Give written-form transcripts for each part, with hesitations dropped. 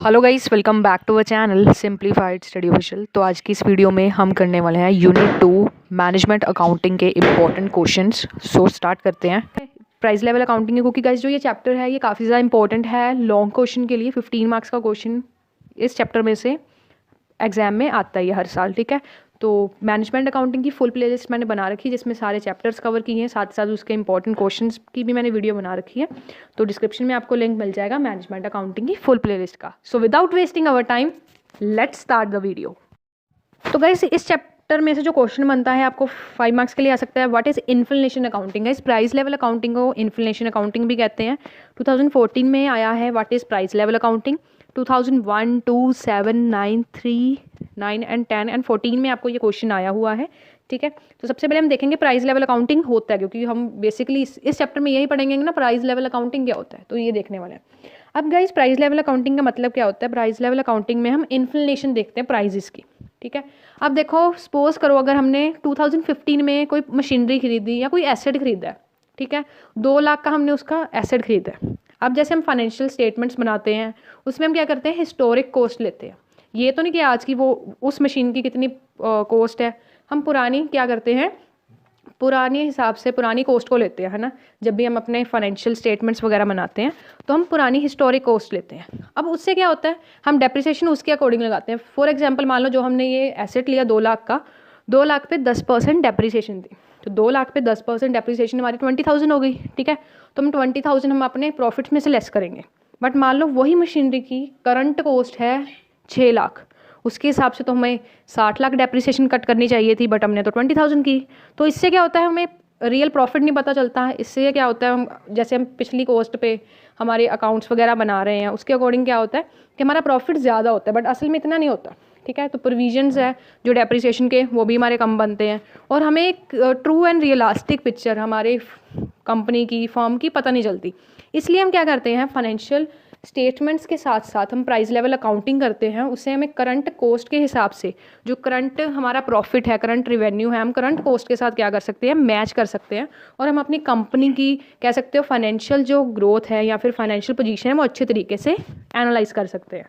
Hello guys, welcome back to a channel simplified study official. तो आज की इस वीडियो में हम करने वाले हैं यूनिट 2 मैनेजमेंट अकाउंटिंग के इम्पोर्टेंट क्वेश्चंस। सो स्टार्ट करते हैं। प्राइस लेवल अकाउंटिंग है, क्योंकि गाइस जो ये चैप्टर है ये काफ़ी ज़्यादा इंपॉर्टेंट है लॉन्ग क्वेश्चन के लिए। 15 मार्क्स का क्वेश्चन इस चैप्टर में से एग्जाम में आता है हर साल, ठीक है। तो मैनेजमेंट अकाउंटिंग की फुल प्लेलिस्ट मैंने बना रखी है जिसमें सारे चैप्टर्स कवर किए हैं, साथ साथ उसके इंपॉर्टेंट क्वेश्चंस की भी मैंने वीडियो बना रखी है। तो डिस्क्रिप्शन में आपको लिंक मिल जाएगा मैनेजमेंट अकाउंटिंग की फुल प्लेलिस्ट का। So without wasting our time let's start the video. तो गाइस इस चैप्टर में से जो क्वेश्चन बनता है आपको 5 मार्क्स के लिए आ सकता है, what is inflation accounting. Guys price level accounting को इन्फ्लेशन अकाउंटिंग भी कहते हैं। 2014 में आया है what is price level accounting. 2001, 2, 7, 9, 3, 9 and 10 and 14 में आपको ये क्वेश्चन आया हुआ है, ठीक है। तो सबसे पहले हम देखेंगे प्राइस लेवल अकाउंटिंग होता है, क्योंकि हम बेसिकली इस चैप्टर में यही पढ़ेंगे ना प्राइस लेवल अकाउंटिंग क्या होता है, तो ये देखने वाले हैं। अब गाइस प्राइस लेवल अकाउंटिंग का मतलब क्या होता है। प्राइस लेवल अकाउंटिंग में हम इन्फ्लेशन देखते हैं प्राइजेस की, ठीक है। अब देखो सपोज करो अगर हमने 2015 में कोई मशीनरी खरीदी या कोई एसेट खरीदा है, ठीक है, 2 लाख का हमने उसका एसेट खरीदा है। अब जैसे हम फाइनेंशियल स्टेटमेंट्स बनाते हैं उसमें हम क्या करते हैं, हिस्टोरिक कॉस्ट लेते हैं। ये तो नहीं कि आज की वो उस मशीन की कितनी कॉस्ट है, हम पुरानी क्या करते हैं, पुराने हिसाब से पुरानी कॉस्ट को लेते हैं, है ना। जब भी हम अपने फाइनेंशियल स्टेटमेंट्स वगैरह बनाते हैं तो हम पुरानी हिस्टोरिक कॉस्ट लेते हैं। अब उससे क्या होता है, हम डेप्रिसिएशन उसके अकॉर्डिंग लगाते हैं। फॉर एग्जांपल मान लो जो हमने ये एसेट लिया 2 लाख का, 2 लाख पे 10% डेप्रिसिएशन थी, तो 2 लाख पे 10% डेप्रिसिएशन हमारी 20,000 हो गई, ठीक है। तो हम 20,000 हम अपने प्रॉफिट्स में से लेस करेंगे। बट मान लो वही मशीनरी की करंट कॉस्ट है 6 लाख, उसके हिसाब से तो हमें 60 लाख डेप्रिसिएशन कट करनी चाहिए थी, बट हमने तो 20,000 की। तो इससे क्या होता है, हमें रियल प्रॉफिट नहीं पता चलता है। इससे क्या होता है, हम जैसे हम पिछली कॉस्ट पे हमारे अकाउंट्स वगैरह बना रहे हैं उसके अकॉर्डिंग क्या होता है कि हमारा प्रॉफिट ज़्यादा होता है, बट असल में इतना नहीं होता, ठीक है। तो प्रोविजंस है जो डेप्रिसिएशन के वो भी हमारे कम बनते हैं, और हमें एक ट्रू एंड रियलिस्टिक पिक्चर हमारे कंपनी की फर्म की पता नहीं चलती। इसलिए हम क्या करते हैं, फाइनेंशियल स्टेटमेंट्स के साथ साथ हम प्राइस लेवल अकाउंटिंग करते हैं। उससे हमें करंट कॉस्ट के हिसाब से जो करंट हमारा प्रॉफिट है, करंट रिवेन्यू है, हम करंट कॉस्ट के साथ क्या कर सकते हैं, मैच कर सकते हैं, और हम अपनी कंपनी की कह सकते हो फाइनेंशियल जो ग्रोथ है या फिर फाइनेंशियल पोजीशन है वो अच्छे तरीके से एनालाइज कर सकते हैं।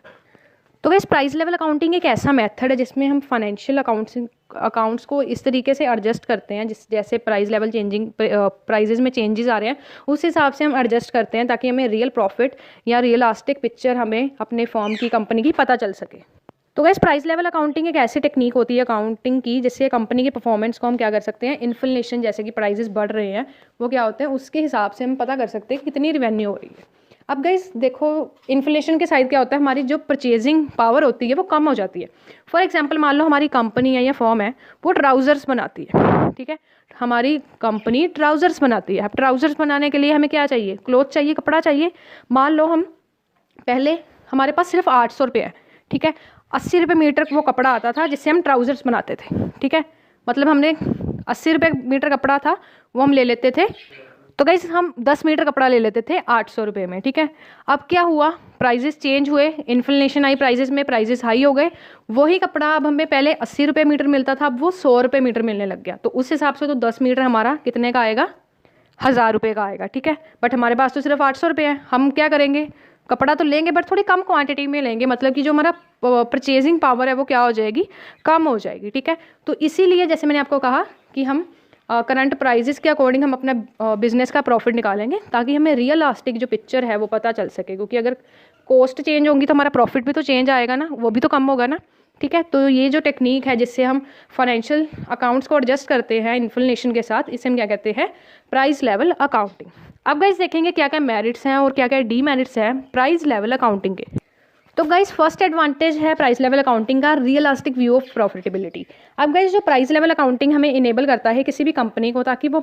तो वैसे प्राइस लेवल अकाउंटिंग एक ऐसा मेथड है जिसमें हम फाइनेंशियल अकाउंट्स को इस तरीके से एडजस्ट करते हैं, जैसे प्राइस लेवल चेंजिंग प्राइजेज में चेंजेस आ रहे हैं उस हिसाब से हम एडजस्ट करते हैं, ताकि हमें रियल प्रॉफिट या रियलिस्टिक पिक्चर हमें अपने फर्म की कंपनी की पता चल सके। तो वैसे प्राइस लेवल अकाउंटिंग एक ऐसी टेक्निक होती है अकाउंटिंग की जिससे कंपनी की परफॉर्मेंस को हम क्या कर सकते हैं, इन्फ्लेशन जैसे कि प्राइजेस बढ़ रहे हैं वो क्या होते हैं उसके हिसाब से हम पता कर सकते हैं कितनी रिवेन्यू हो रही है। अब गाइस देखो इन्फ्लेशन के साइड क्या होता है, हमारी जो परचेजिंग पावर होती है वो कम हो जाती है। फॉर एग्जांपल मान लो हमारी कंपनी है या फर्म है वो ट्राउज़र्स बनाती है, ठीक है। हमारी कंपनी ट्राउज़र्स बनाती है। अब ट्राउज़र्स बनाने के लिए हमें क्या चाहिए, क्लॉथ चाहिए, कपड़ा चाहिए। मान लो हम पहले हमारे पास सिर्फ 800 रुपये है, ठीक है। 80 रुपये मीटर वो कपड़ा आता था जिससे हम ट्राउज़र्स बनाते थे, ठीक है। मतलब हमने 80 रुपये मीटर कपड़ा था वो हम ले लेते थे, तो गाइस हम 10 मीटर कपड़ा ले लेते थे 800 रुपये में, ठीक है। अब क्या हुआ, प्राइजेस चेंज हुए, इन्फ्लेशन आई प्राइजेस में, प्राइजेस हाई हो गए। वही कपड़ा अब हमें पहले 80 रुपये मीटर मिलता था, अब वो 100 रुपये मीटर मिलने लग गया। तो उस हिसाब से तो 10 मीटर हमारा कितने का आएगा, 1000 रुपये का आएगा, ठीक है। बट हमारे पास तो सिर्फ 800 रुपये है। हम क्या करेंगे, कपड़ा तो लेंगे बट थोड़ी कम क्वांटिटी में लेंगे, मतलब कि जो हमारा परचेजिंग पावर है वो क्या हो जाएगी, कम हो जाएगी, ठीक है। तो इसीलिए जैसे मैंने आपको कहा कि हम करंट प्राइजेस के अकॉर्डिंग हम अपना बिजनेस का प्रॉफिट निकालेंगे, ताकि हमें रियलिस्टिक जो पिक्चर है वो पता चल सके। क्योंकि अगर कॉस्ट चेंज होंगी तो हमारा प्रॉफिट भी तो चेंज आएगा ना, वो भी तो कम होगा ना, ठीक है। तो ये जो टेक्निक है जिससे हम फाइनेंशियल अकाउंट्स को एडजस्ट करते हैं इन्फ्लेशन के साथ, इसे हम क्या कहते हैं, प्राइस लेवल अकाउंटिंग। अब गाइस देखेंगे क्या क्या मेरिट्स हैं और क्या क्या डीमेरिट्स हैं प्राइस लेवल अकाउंटिंग के। तो गाइस फर्स्ट एडवांटेज है प्राइस लेवल अकाउंटिंग का, रियलिस्टिक व्यू ऑफ प्रॉफिटेबिलिटी। अब गाइस जो प्राइस लेवल अकाउंटिंग हमें इनेबल करता है किसी भी कंपनी को, ताकि वो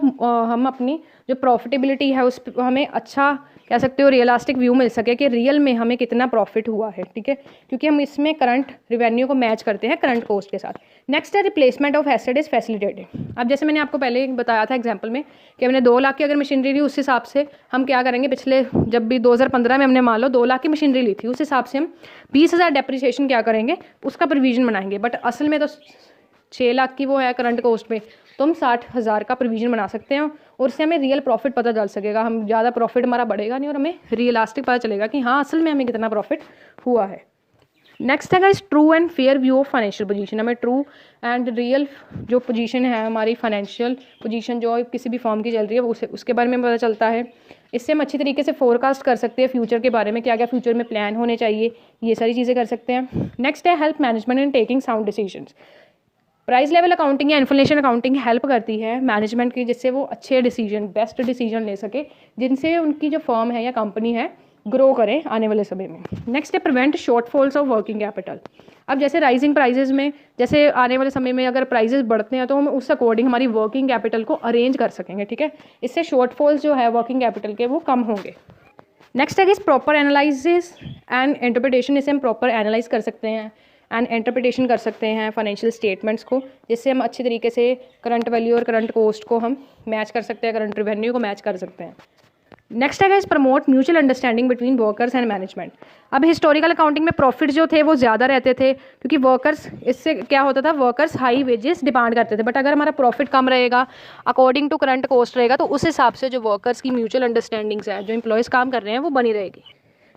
हम अपनी जो प्रॉफिटेबिलिटी है उस हमें अच्छा कह सकते हो रियलिस्टिक व्यू मिल सके कि रियल में हमें कितना प्रॉफिट हुआ है, ठीक है। क्योंकि हम इसमें करंट रिवेन्यू को मैच करते हैं करंट कॉस्ट के साथ। नेक्स्ट है replacement of asset is facilitated. अब जैसे मैंने आपको पहले बताया था एग्जाम्पल में कि हमने 2 लाख की अगर मशीनरी ली, उस हिसाब से हम क्या करेंगे, पिछले जब भी 2015 में हमने मान लो 2 लाख की मशीनरी ली थी, उस हिसाब से हम 20,000 डेप्रिसिएशन क्या करेंगे, उसका प्रोविजन बनाएंगे। बट असल में तो 6 लाख की वो है करंट कॉस्ट में, तो हम 60,000 का प्रोविजन बना सकते हैं, और उससे हमें रियल प्रॉफिट पता चल सकेगा। हम ज़्यादा प्रॉफिट हमारा बढ़ेगा नहीं और हमें रियलिस्टिक पता चलेगा कि हाँ असल में हमें कितना प्रॉफिट हुआ है। नेक्स्ट है guys true and fair view of financial position. हमें ट्रू एंड रियल जो पोजीशन है हमारी फाइनेंशियल पोजीशन जो किसी भी फॉर्म की चल रही है वो उसके बारे में पता चलता है। इससे हम अच्छी तरीके से फोरकास्ट कर सकते हैं फ्यूचर के बारे में, क्या क्या फ्यूचर में प्लान होने चाहिए, ये सारी चीज़ें कर सकते हैं। नेक्स्ट है help management in taking sound decisions. Price level accounting या इन्फ्लेशन अकाउंटिंग हेल्प करती है मैनेजमेंट की, जिससे वो अच्छे डिसीजन, बेस्ट डिसीजन ले सके, जिनसे उनकी जो फर्म है या कंपनी है ग्रो करें आने वाले समय में। नेक्स्ट है prevent shortfalls of working capital. अब जैसे राइजिंग प्राइजेज में, जैसे आने वाले समय में अगर प्राइजेज बढ़ते हैं तो हम उस अकॉर्डिंग हमारी वर्किंग कैपिटल को अरेंज कर सकेंगे, ठीक है। इससे शॉर्टफॉल्स जो है वर्किंग कैपिटल के वो कम होंगे। नेक्स्ट है कि प्रॉपर एनालिसिस एंड इंटरप्रिटेशन। इसे हम प्रॉपर एनालाइज कर सकते हैं एंड इंटरप्रिटेशन कर सकते हैं फाइनेंशियल स्टेटमेंट्स को, जिससे हम अच्छी तरीके से करंट वैल्यू और करंट कॉस्ट को हम मैच कर सकते हैं, करंट रेवेन्यू को मैच कर सकते हैं। नेक्स्ट है guys promote mutual understanding between workers and management. अब हिस्टोरिकल अकाउंटिंग में प्रॉफिट जो थे वो ज़्यादा रहते थे, क्योंकि वर्कर्स, इससे क्या होता था, वर्कर्स हाई वेजेस डिमांड करते थे। बट अगर हमारा प्रॉफिट कम रहेगा, अकॉर्डिंग टू करंट कॉस्ट रहेगा, तो उस हिसाब से जो वर्कर्स की म्यूचुअल अंडरस्टैंडिंग्स है, जो एम्प्लॉयज़ काम कर रहे हैं, वो बनी रहेगी।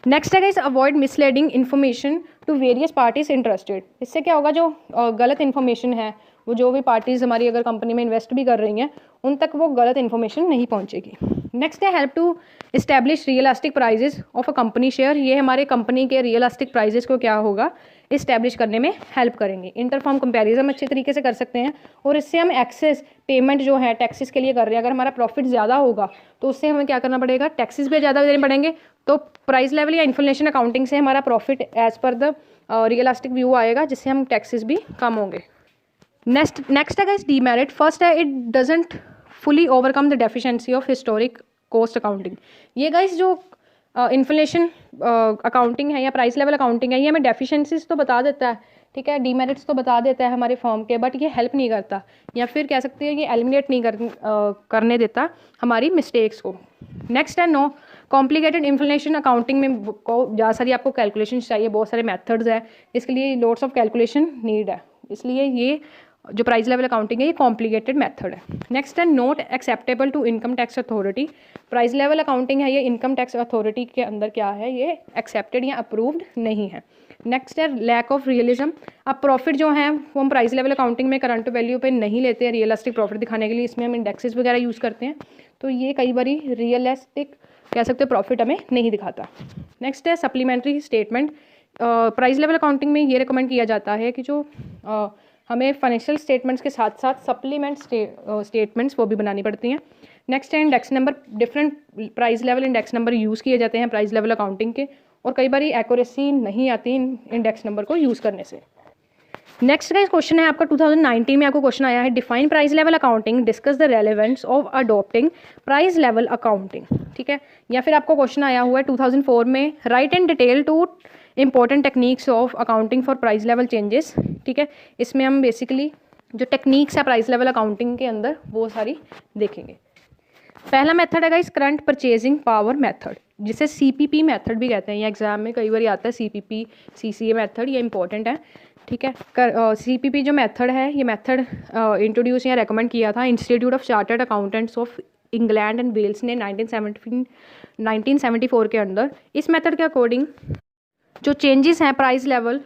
नेक्स्ट है guys avoid misleading information to various parties interested. इससे क्या होगा, जो गलत इन्फॉर्मेशन है वो जो भी पार्टीज़ हमारी अगर कंपनी में इन्वेस्ट भी कर रही हैं उन तक वो गलत इन्फॉर्मेशन नहीं पहुंचेगी। नेक्स्ट है help to establish realistic prices of a company share. ये हमारे कंपनी के रियलिस्टिक प्राइजेस को क्या होगा, इस्टेब्लिश करने में हेल्प करेंगे। इंटरफॉर्म कंपैरिजन अच्छे तरीके से कर सकते हैं, और इससे हम एक्सेस पेमेंट जो है टैक्सेस के लिए कर रहे हैं, अगर हमारा प्रॉफिट ज़्यादा होगा तो उससे हमें क्या करना पड़ेगा, टैक्सेस भी ज़्यादा देने पड़ेंगे। तो प्राइस लेवल या इन्फ्लेशन अकाउंटिंग से हमारा profit as per the realistic view आएगा, जिससे हम टैक्सेस भी कम होंगे। नेक्स्ट है गाइस डीमेरिट। फर्स्ट है it doesn't fully overcome the deficiency of historic cost accounting. ये गाइस जो इन्फ्लेशन अकाउंटिंग है या प्राइस लेवल अकाउंटिंग है, ये हमें डेफिशिएंसीज तो बता देता है, ठीक है, डीमेरिट्स तो बता देता है हमारे फॉर्म के, बट ये हेल्प नहीं करता, या फिर कह सकते हैं ये एलिमिनेट नहीं करने देता हमारी मिस्टेक्स को। नेक्स्ट है नो कॉम्प्लिकेटेड इन्फ्लेशन अकाउंटिंग में को ज़्यादा सारी आपको कैलकुलेशन चाहिए, बहुत सारे मेथड्स हैं, इसके लिए लॉट्स ऑफ कैलकुलेशन नीड है, इसलिए ये जो प्राइस लेवल अकाउंटिंग है ये कॉम्प्लिकेटेड मेथड है। नेक्स्ट है not acceptable to income tax authority. Price level accounting है ये इनकम टैक्स अथॉरिटी के अंदर क्या है, ये एक्सेप्टेड या अप्रूव्ड नहीं है। नेक्स्ट है लैक ऑफ रियलिज्म। अब प्रॉफिट जो है वो हम प्राइस लेवल अकाउंटिंग में करंट वैल्यू पे नहीं लेते हैं रियलिस्टिक प्रॉफिट दिखाने के लिए, इसमें हम इंडेक्सेस वगैरह यूज़ करते हैं, तो ये कई बार रियलिस्टिक कह सकते हैं प्रॉफिट हमें नहीं दिखाता। नेक्स्ट है supplementary statement. Price level accounting में ये रिकमेंड किया जाता है कि जो हमें फाइनेंशियल स्टेटमेंट्स के साथ साथ सप्लीमेंट स्टेटमेंट्स वो भी बनानी पड़ती हैं। नेक्स्ट है index number. Different price level index number use किए जाते हैं प्राइस लेवल अकाउंटिंग के, और कई बार एक्यूरेसी नहीं आती इन इंडेक्स नंबर को यूज़ करने से। नेक्स्ट का इस क्वेश्चन है आपका 2019 में आपको क्वेश्चन आया है define price level accounting, discuss the relevance of adopting price level accounting, ठीक है। या फिर आपको क्वेश्चन आया हुआ है 2004 में right in detail two important techniques of accounting for price level changes, ठीक है। इसमें हम बेसिकली जो टेक्निक्स है प्राइस लेवल अकाउंटिंग के अंदर वो सारी देखेंगे। पहला मेथड है guys current purchasing power method, जिसे CPP मेथड भी कहते हैं। ये एग्जाम में कई बार आता है CPP CCA मेथड, ये इंपॉर्टेंट है, ठीक है। CPP जो मेथड है ये मेथड इंट्रोड्यूस या रेकमेंड किया था Institute of Chartered Accountants of England and Wales ने 1974 के अंदर। इस मेथड के अकॉर्डिंग जो चेंजेस हैं प्राइस लेवल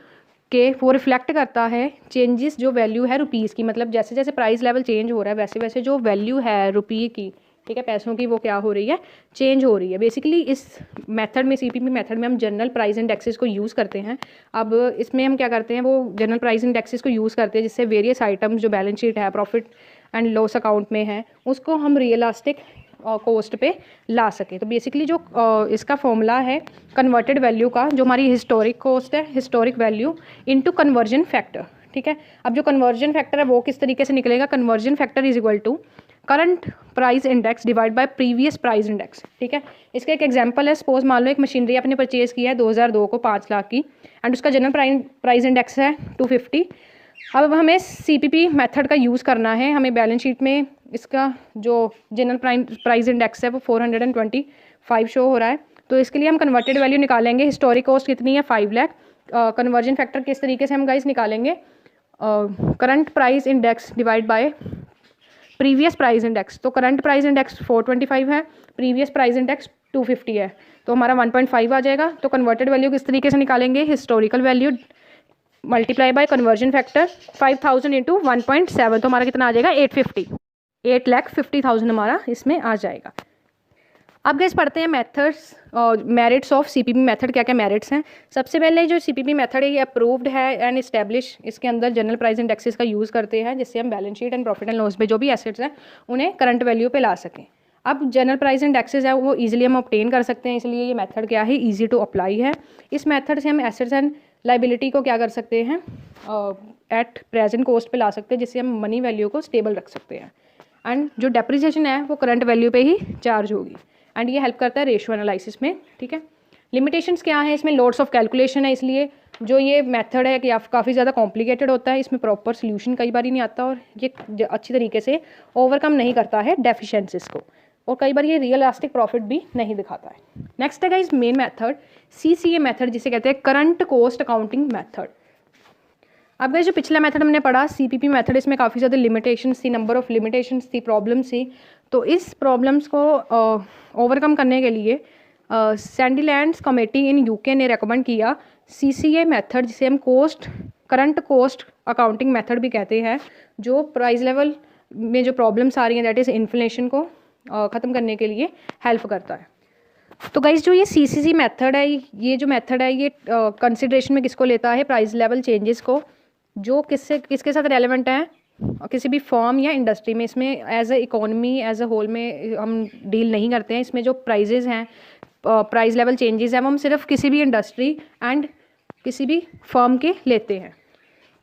के वो रिफ्लेक्ट करता है चेंजेस जो वैल्यू है रुपीज़ की, मतलब जैसे जैसे प्राइस लेवल चेंज हो रहा है वैसे वैसे जो वैल्यू है रुपये की, ठीक है, पैसों की, वो क्या हो रही है, चेंज हो रही है। बेसिकली इस मेथड में CPP मेथड में हम जनरल प्राइस इंडेक्सेस को यूज़ करते हैं। अब इसमें हम क्या करते हैं, वो जनरल प्राइस इंडेक्सेस को यूज़ करते हैं जिससे वेरियस आइटम्स जो बैलेंस शीट है प्रॉफिट एंड लॉस अकाउंट में है उसको हम रियलिस्टिक कॉस्ट पे ला सके। तो बेसिकली जो इसका फॉर्मूला है कन्वर्टेड वैल्यू का, जो हमारी हिस्टोरिक कॉस्ट है, historic value into conversion factor, ठीक है। अब जो कन्वर्जन फैक्टर है वो किस तरीके से निकलेगा, conversion factor is equal to current price index divide by previous price index, ठीक है। इसका एक एग्जांपल है, सपोज मान लो एक मशीनरी आपने परचेज किया है 2002 को 5 लाख की, एंड उसका जनरल प्राइस इंडेक्स है 250। अब हमें CPP मेथड का यूज़ करना है, हमें बैलेंस शीट में इसका जो जनरल प्राइस इंडेक्स है वो 425 शो हो रहा है, तो इसके लिए हम कन्वर्टेड वैल्यू निकालेंगे। हिस्टोरिक कॉस्ट कितनी है, 5 लाख। कन्वर्जन फैक्टर किस तरीके से हम गाइस निकालेंगे, current price index divide by previous price index. तो करंट प्राइस इंडेक्स 425 है, प्रीवियस प्राइस इंडेक्स 250 है, तो हमारा 1.5 आ जाएगा। तो कन्वर्टेड वैल्यू किस तरीके से निकालेंगे, historical value multiply by conversion factor 5000 into 1.7, तो हमारा कितना आ जाएगा 850, 8,50,000 हमारा इसमें आ जाएगा। अब गाइस पढ़ते हैं मेथड्स और मेरिट्स ऑफ सीपीपी मेथड, क्या क्या मेरिट्स हैं। सबसे पहले जो सीपीपी मेथड है ये अप्रूव्ड है एंड इस्टेब्लिश, इसके अंदर जनरल प्राइस इंडेक्सेस का यूज़ करते हैं जिससे हम balance sheet and profit and loss पे जो भी एसेट्स हैं उन्हें करंट वैल्यू पे ला सकें। अब जनरल प्राइस इंडेक्सेस है वो इजीली हम ऑब्टेन कर सकते हैं, इसलिए ये मेथड क्या है, ईजी टू अप्लाई है। इस मेथड से हम एसेट्स एंड लाइबिलिटी को क्या कर सकते हैं, एट प्रेजेंट कॉस्ट पे ला सकते हैं, जिससे हम मनी वैल्यू को स्टेबल रख सकते हैं। एंड जो डेप्रिसिएशन है वो करंट वैल्यू पे ही चार्ज होगी एंड ये हेल्प करता है रेशियो एनालिसिस में। ठीक है, लिमिटेशंस क्या है, इसमें लोड्स ऑफ कैलकुलेशन है, इसलिए जो ये मेथड है कि काफ़ी ज़्यादा कॉम्प्लिकेटेड होता है, इसमें प्रॉपर सोल्यूशन कई बार ही नहीं आता और ये अच्छी तरीके से ओवरकम नहीं करता है डेफिशिएंसीज को, और कई बार ये रियलिस्टिक प्रॉफिट भी नहीं दिखाता है। नेक्स्ट है guys main method CCA method, जिसे कहते हैं करंट कॉस्ट अकाउंटिंग मेथड। अब गाइस जो पिछला मेथड हमने पढ़ा CPP मेथड, इसमें काफ़ी ज़्यादा लिमिटेशंस थी, नंबर ऑफ लिमिटेशंस थी, प्रॉब्लम्स थी। तो इस प्रॉब्लम्स को ओवरकम करने के लिए सैंडीलैंड्स कमेटी इन UK ने रेकमेंड किया CCA मेथड, जिसे हम करंट कॉस्ट अकाउंटिंग मेथड भी कहते हैं, जो प्राइस लेवल में जो प्रॉब्लम्स आ रही हैं दैट इज़ इन्फ्लेशन को ख़त्म करने के लिए हेल्प करता है। तो गाइज जो ये CCC मेथड है, ये जो मेथड है ये कंसिडरेशन में किसको लेता है, प्राइस लेवल चेंजेस को, जो किसके साथ रेलेवेंट है, किसी भी फॉर्म या इंडस्ट्री में। इसमें as a economy as a whole में हम डील नहीं करते हैं। इसमें जो प्राइजेज़ हैं, प्राइस लेवल चेंजेस हैं, वो हम सिर्फ किसी भी इंडस्ट्री एंड किसी भी फर्म के लेते हैं।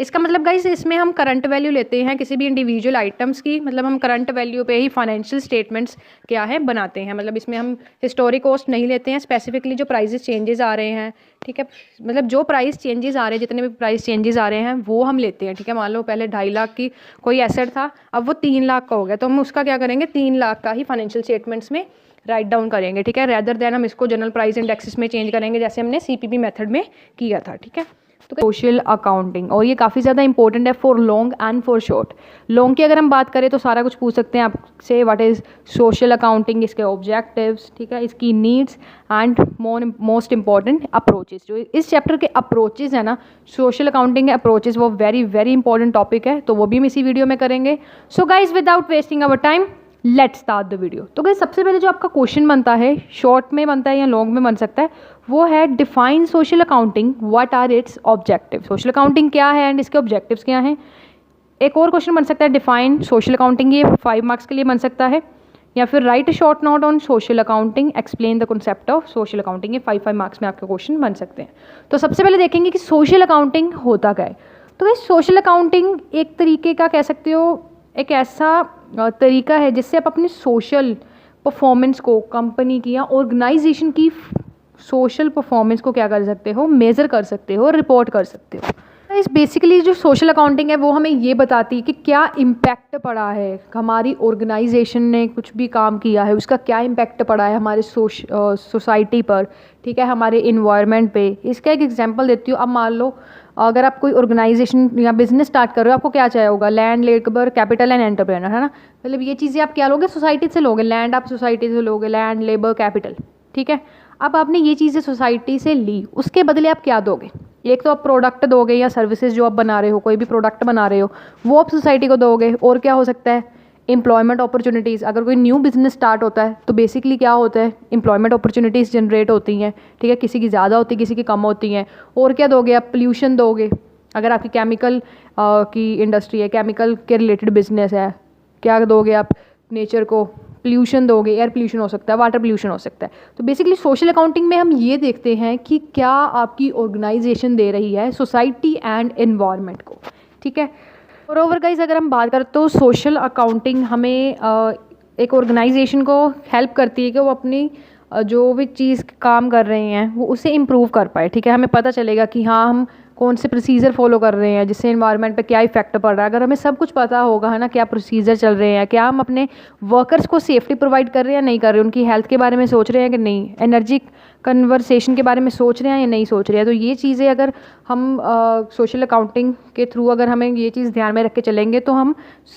इसका मतलब गाइस इसमें हम करंट वैल्यू लेते हैं किसी भी इंडिविजुअल आइटम्स की, मतलब हम करंट वैल्यू पे ही फाइनेंशियल स्टेटमेंट्स क्या है बनाते हैं। मतलब इसमें हम हिस्टोरिक कॉस्ट नहीं लेते हैं, स्पेसिफिकली जो प्राइजेस चेंजेस आ रहे हैं, ठीक है, मतलब जो प्राइस चेंजेस आ रहे हैं, जितने भी प्राइस चेंजेस आ रहे हैं वो हम लेते हैं। ठीक है, मान लो पहले 2.5 लाख की कोई एसेट था, अब वो 3 लाख का हो गया, तो हम उसका क्या करेंगे, 3 लाख का ही फाइनेंशियल स्टेटमेंट्स में राइट डाउन करेंगे। ठीक है, रेदर देन हम इसको जनरल प्राइस इंडेक्सेस में चेंज करेंगे जैसे हमने CPP मेथड में किया था। ठीक है, तो सोशल अकाउंटिंग, और ये काफ़ी ज़्यादा इंपॉर्टेंट है for long and for short. Long की अगर हम बात करें तो सारा कुछ पूछ सकते हैं आपसे, व्हाट इज़ सोशल अकाउंटिंग, इसके ऑब्जेक्टिव्स, ठीक है, इसकी needs and most important approaches. जो इस चैप्टर के अप्रोचेस है ना, सोशल अकाउंटिंग के अप्रोचेस, वो वेरी वेरी इंपॉर्टेंट टॉपिक है, तो वो भी हम इसी वीडियो में करेंगे। So guys without wasting our time let's start the video. तो गाइस सबसे पहले जो आपका क्वेश्चन बनता है, शॉर्ट में बनता है या लॉन्ग में बन सकता है, वो है define social accounting, what are its objective. Social accounting क्या है एंड इसके ऑब्जेक्टिव्स क्या हैं। एक और क्वेश्चन बन सकता है डिफाइन सोशल अकाउंटिंग, ये 5 मार्क्स के लिए बन सकता है, या फिर right a short note on social accounting, explain the concept of social accounting. ये 5 मार्क्स में आपके क्वेश्चन बन सकते हैं। तो सबसे पहले देखेंगे कि सोशल अकाउंटिंग होता क्या है। तो ये सोशल अकाउंटिंग एक तरीके का कह सकते हो, एक ऐसा तरीका है जिससे आप अपनी सोशल परफॉर्मेंस को, कंपनी की या ऑर्गेनाइजेशन की सोशल परफॉर्मेंस को क्या कर सकते हो, मेज़र कर सकते हो, रिपोर्ट कर सकते हो। इस बेसिकली जो सोशल अकाउंटिंग है वो हमें ये बताती है कि क्या इम्पैक्ट पड़ा है, हमारी ऑर्गेनाइजेशन ने कुछ भी काम किया है उसका क्या इम्पैक्ट पड़ा है हमारे सोसाइटी पर, ठीक है, हमारे इन्वायरमेंट पे। इसका एक एग्जांपल देती हूँ। अब मान लो अगर आप कोई ऑर्गेनाइजेशन या बिजनेस स्टार्ट कर रहे हो, आपको क्या चाहिए होगा, land, labour, capital and entrepreneur, है ना। मतलब ये चीज़ें आप क्या लोगे, सोसाइटी से लोगे, लैंड आप सोसाइटी से लोगे, लैंड, लेबर, कैपिटल, ठीक है। अब आपने ये चीज़ें सोसाइटी से ली, उसके बदले आप क्या दोगे, एक तो आप प्रोडक्ट दोगे या सर्विसेज जो आप बना रहे हो, कोई भी प्रोडक्ट बना रहे हो वो आप सोसाइटी को दोगे। और क्या हो सकता है, एम्प्लॉयमेंट अपॉर्चुनिटीज़। अगर कोई न्यू बिजनेस स्टार्ट होता है तो बेसिकली क्या होता है, एम्प्लॉयमेंट अपॉर्चुनिटीज़ जनरेट होती हैं, ठीक है, किसी की ज़्यादा होती है, किसी की कम होती हैं। और क्या दोगे आप, पोल्यूशन दोगे। अगर आपकी केमिकल की इंडस्ट्री है, केमिकल के रिलेटेड बिजनेस है, क्या दोगे आप, नेचर को पोल्यूशन दोगे, एयर पोल्यूशन हो सकता है, वाटर पोल्यूशन हो सकता है। तो बेसिकली सोशल अकाउंटिंग में हम ये देखते हैं कि क्या आपकी ऑर्गेनाइजेशन दे रही है सोसाइटी एंड एनवायरनमेंट को, ठीक है। और ओवर गाइज अगर हम बात करें तो सोशल अकाउंटिंग हमें एक ऑर्गेनाइजेशन को हेल्प करती है कि वो अपनी जो भी चीज़ काम कर रहे हैं वो उसे इम्प्रूव कर पाए, ठीक है। हमें पता चलेगा कि हाँ हम कौन से प्रोसीजर फॉलो कर रहे हैं जिससे एनवायरनमेंट पे क्या इफेक्ट पड़ रहा है। अगर हमें सब कुछ पता होगा, है ना, क्या प्रोसीजर चल रहे हैं, क्या हम अपने वर्कर्स को सेफ्टी प्रोवाइड कर रहे हैं या नहीं कर रहे हैं, उनकी हेल्थ के बारे में सोच रहे हैं कि नहीं, एनर्जी कन्वर्सेशन के बारे में सोच रहे हैं या नहीं सोच रहे हैं। तो ये चीज़ें अगर हम सोशल अकाउंटिंग के थ्रू अगर हमें ये चीज़ ध्यान में रख के चलेंगे तो हम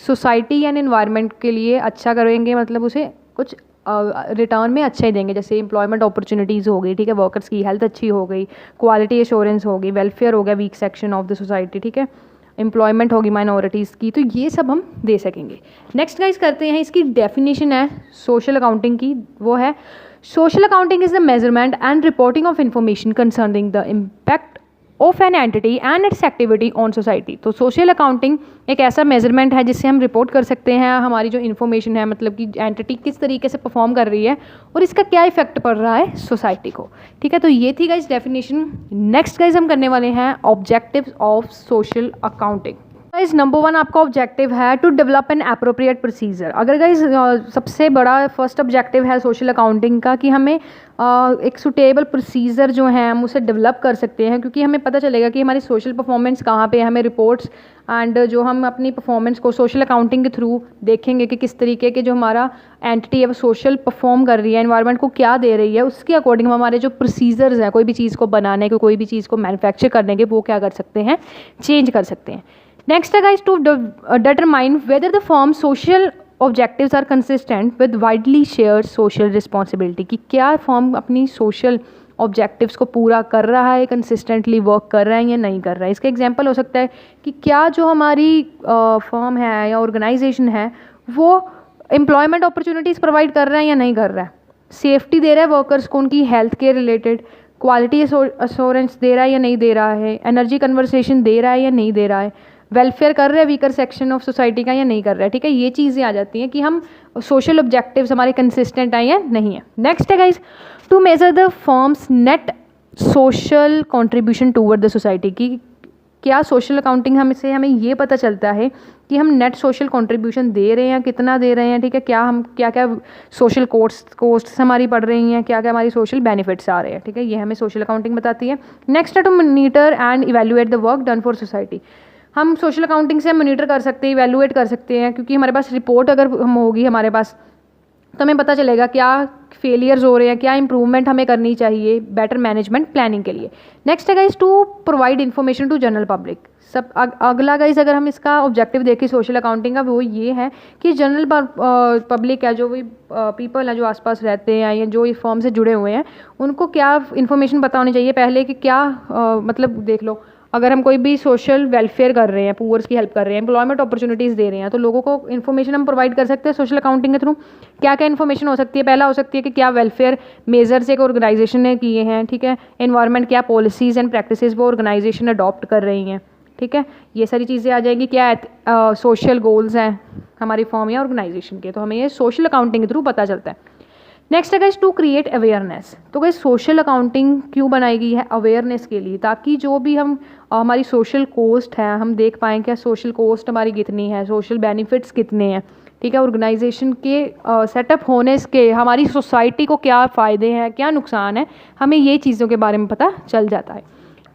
सोसाइटी एंड एनवायरनमेंट के लिए अच्छा करेंगे, मतलब उसे कुछ रिटर्न में अच्छा ही देंगे, जैसे एम्प्लॉयमेंट अपॉर्चुनिटीज़ हो गई, ठीक है, वर्कर्स की हेल्थ अच्छी हो गई, क्वालिटी एश्योरेंस हो गई, वेलफेयर हो गया week section of the society, ठीक है, एम्प्लॉयमेंट होगी माइनॉरिटीज़ की, तो ये सब हम दे सकेंगे। नेक्स्ट गाइस करते हैं, इसकी डेफिनेशन है सोशल अकाउंटिंग की, वो है social accounting is the measurement and reporting of information concerning the impact of an entity and it's activity on society. तो सोशल अकाउंटिंग एक ऐसा मेजरमेंट है जिससे हम रिपोर्ट कर सकते हैं हमारी जो इन्फॉर्मेशन है, मतलब कि एंटिटी किस तरीके से परफॉर्म कर रही है और इसका क्या इफेक्ट पड़ रहा है सोसाइटी को, ठीक है। तो ये थी गाइज डेफिनेशन। नेक्स्ट गाइज हम करने वाले हैं objectives of social accounting. Guys number 1 आपका ऑब्जेक्टिव है to develop an appropriate procedure. अगर गाइज सबसे बड़ा फर्स्ट ऑब्जेक्टिव है सोशल अकाउंटिंग का कि हमें एक सुटेबल प्रोसीजर जो है हम उसे डेवलप कर सकते हैं, क्योंकि हमें पता चलेगा कि हमारी सोशल परफॉर्मेंस कहाँ पे है। हमें रिपोर्ट्स एंड जो हम अपनी परफॉर्मेंस को सोशल अकाउंटिंग के थ्रू देखेंगे कि किस तरीके के जो हमारा एंटिटी है वो सोशल परफॉर्म कर रही है, एनवायरनमेंट को क्या दे रही है, उसके अकॉर्डिंग हमारे जो प्रोसीजर्स हैं कोई भी चीज़ को बनाने के, कोई भी चीज़ को मैन्युफैक्चर करने के, वो क्या कर सकते हैं, चेंज कर सकते हैं। नेक्स्ट है guys to determine whether the firm's social objectives are consistent with widely shared social responsibility, कि क्या फॉर्म अपनी सोशल ऑब्जेक्टिव्स को पूरा कर रहा है, कंसिस्टेंटली वर्क कर रहा है या नहीं कर रहा है। इसका एग्जांपल हो सकता है कि क्या जो हमारी फर्म है या ऑर्गेनाइजेशन है वो एम्प्लॉयमेंट अपॉर्चुनिटीज़ प्रोवाइड कर रहा है या नहीं कर रहा है, सेफ्टी दे रहा है वर्कर्स को उनकी हेल्थ के रिलेटेड, क्वालिटी एश्योरेंस दे रहा है या नहीं दे रहा है, एनर्जी कन्वर्सेशन दे रहा है या नहीं दे रहा है, वेलफेयर कर रहे हैं वीकर सेक्शन ऑफ सोसाइटी का या नहीं कर रहा है, ठीक है। ये चीज़ें आ जाती हैं कि हम सोशल ऑब्जेक्टिव्स हमारे कंसिस्टेंट हैं या नहीं है। नेक्स्ट है guys to measure the firm's net social contribution toward the society, की क्या सोशल अकाउंटिंग हमें ये पता चलता है कि हम नेट सोशल कंट्रीब्यूशन दे रहे हैं, कितना दे रहे हैं, ठीक है, क्या हम क्या क्या सोशल कोस्ट हमारी पड़ रही हैं, क्या क्या हमारी सोशल बेनिफिट्स आ रहे हैं, ठीक है, ये हमें सोशल अकाउंटिंग बताती है। नेक्स्ट है to monitor and evaluate the work done for society. हम सोशल अकाउंटिंग से मॉनिटर कर सकते हैं, इवैल्यूएट कर सकते हैं, क्योंकि हमारे पास रिपोर्ट अगर हम होगी हमारे पास तो हमें पता चलेगा क्या फेलियर्स हो रहे हैं, क्या इंप्रूवमेंट हमें करनी चाहिए बेटर मैनेजमेंट प्लानिंग के लिए। नेक्स्ट है guys to provide information to general public. सब अगला गाइस अगर हम इसका ऑब्जेक्टिव देखें सोशल अकाउंटिंग का, वो ये है कि जनरल पब्लिक है, जो भी पीपल है जो आसपास रहते हैं या जो इस फॉर्म से जुड़े हुए हैं, उनको क्या इन्फॉर्मेशन पता होनी चाहिए पहले कि क्या मतलब देख लो, अगर हम कोई भी सोशल वेलफेयर कर रहे हैं, पुअर्स की हेल्प कर रहे हैं, एम्प्लॉयमेंट अपॉर्चुनिटीज़ दे रहे हैं, तो लोगों को इन्फॉर्मेशन हम प्रोवाइड कर सकते हैं सोशल अकाउंटिंग के थ्रू। क्या क्या इन्फॉर्मेशन हो सकती है, पहला हो सकती है कि क्या वेलफेयर मेजर्स एक ऑर्गेनाइजेशन ने किए हैं, ठीक है, एनवायरनमेंट क्या पॉलिसीज़ एंड प्रैक्टिसेस वो ऑर्गेनाइजेशन अडॉप्ट कर रही हैं, ठीक है, ये सारी चीज़ें आ जाएंगी। क्या सोशल गोल्स हैं हमारी फॉर्म या ऑर्गेनाइजेशन के, तो हमें ये सोशल अकाउंटिंग के थ्रू पता चलता है। नेक्स्ट है गाइस टू क्रिएट अवेयरनेस। तो गाइस सोशल अकाउंटिंग क्यों बनाई गई है, अवेयरनेस के लिए, ताकि जो भी हम हमारी सोशल कॉस्ट है हम देख पाएँ क्या सोशल कॉस्ट हमारी कितनी है, सोशल बेनिफिट्स कितने हैं, ठीक है, ऑर्गेनाइजेशन के सेटअप होने के हमारी सोसाइटी को क्या फ़ायदे हैं, क्या नुकसान है, हमें ये चीज़ों के बारे में पता चल जाता है,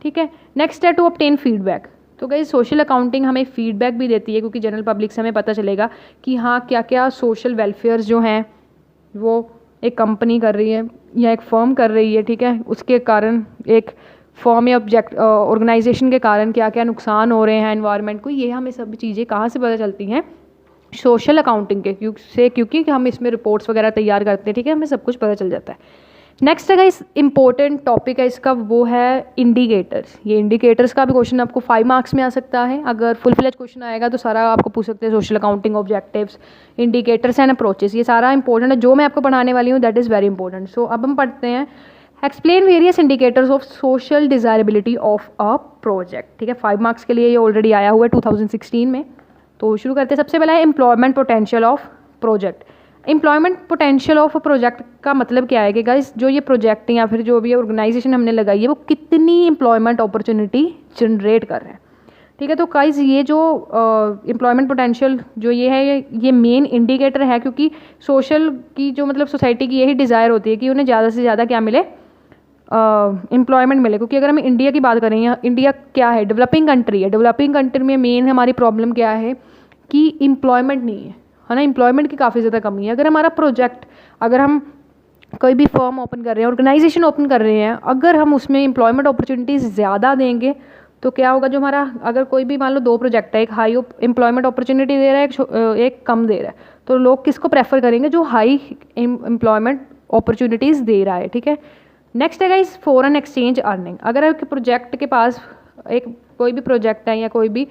ठीक है। नेक्स्ट है टू ऑब्टेन फीडबैक। तो गाइस सोशल अकाउंटिंग हमें फीडबैक भी देती है, क्योंकि जनरल पब्लिक से हमें पता चलेगा कि हाँ क्या क्या सोशल वेलफेयर जो हैं वो एक कंपनी कर रही है या एक फर्म कर रही है, ठीक है, उसके कारण एक फर्म या ऑर्गेनाइजेशन के कारण क्या क्या नुकसान हो रहे हैं एनवायरनमेंट को, ये हमें सब चीज़ें कहाँ से पता चलती हैं, सोशल अकाउंटिंग के क्योंकि हम इसमें रिपोर्ट्स वगैरह तैयार करते हैं, ठीक है, हमें सब कुछ पता चल जाता है। नेक्स्ट है इस इंपॉर्टेंट टॉपिक है इसका, वो है इंडिकेटर्स। ये इंडिकेटर्स का भी क्वेश्चन आपको 5 मार्क्स में आ सकता है, अगर फुल फ्लेज क्वेश्चन आएगा तो सारा आपको पूछ सकते हैं social accounting objectives, indicators and approaches, ये सारा इंपॉर्टेंट है जो मैं आपको पढ़ाने वाली हूँ, दैट इज़ वेरी इंपॉर्टेंट। सो अब हम पढ़ते हैं explain various indicators of social desirability of a project, ठीक है, 5 मार्क्स के लिए ये ऑलरेडी आया हुआ है 2016 में। तो शुरू करते हैं। सबसे पहला है employment potential of project. Employment potential of project का मतलब क्या है कि गाइस जो ये प्रोजेक्ट या फिर जो भी ऑर्गेनाइजेशन हमने लगाई है वो कितनी एम्प्लॉयमेंट अपॉर्चुनिटी जनरेट कर रहे हैं, ठीक है। तो गाइस ये जो एम्प्लॉयमेंट पोटेंशियल जो ये है ये मेन इंडिकेटर है, क्योंकि सोशल की जो मतलब सोसाइटी की यही डिज़ायर होती है कि उन्हें ज़्यादा से ज़्यादा क्या मिले, एम्प्लॉयमेंट मिले। क्योंकि अगर हम इंडिया की बात करें, इंडिया क्या है, डेवलपिंग कंट्री है, डेवलपिंग कंट्री में मेन हमारी प्रॉब्लम क्या है कि एम्प्लॉयमेंट नहीं है ना, एम्प्लॉयमेंट की काफ़ी ज़्यादा कमी है। अगर हमारा प्रोजेक्ट, अगर हम कोई भी फर्म ओपन कर रहे हैं, ऑर्गेनाइजेशन ओपन कर रहे हैं, अगर हम उसमें एम्प्लॉयमेंट अपॉर्चुनिटीज़ ज़्यादा देंगे तो क्या होगा, जो हमारा अगर कोई भी मान लो 2 प्रोजेक्ट है, एक हाई एम्प्लॉयमेंट अपॉर्चुनिटी दे रहा है, एक कम दे रहा है, तो लोग किसको प्रेफर करेंगे, जो हाई एम्प्लॉयमेंट अपॉर्चुनिटीज़ दे रहा है, ठीक है। नेक्स्ट है गाइस फॉरेन एक्सचेंज अर्निंग। अगर आपके प्रोजेक्ट के पास एक कोई भी प्रोजेक्ट है या कोई भी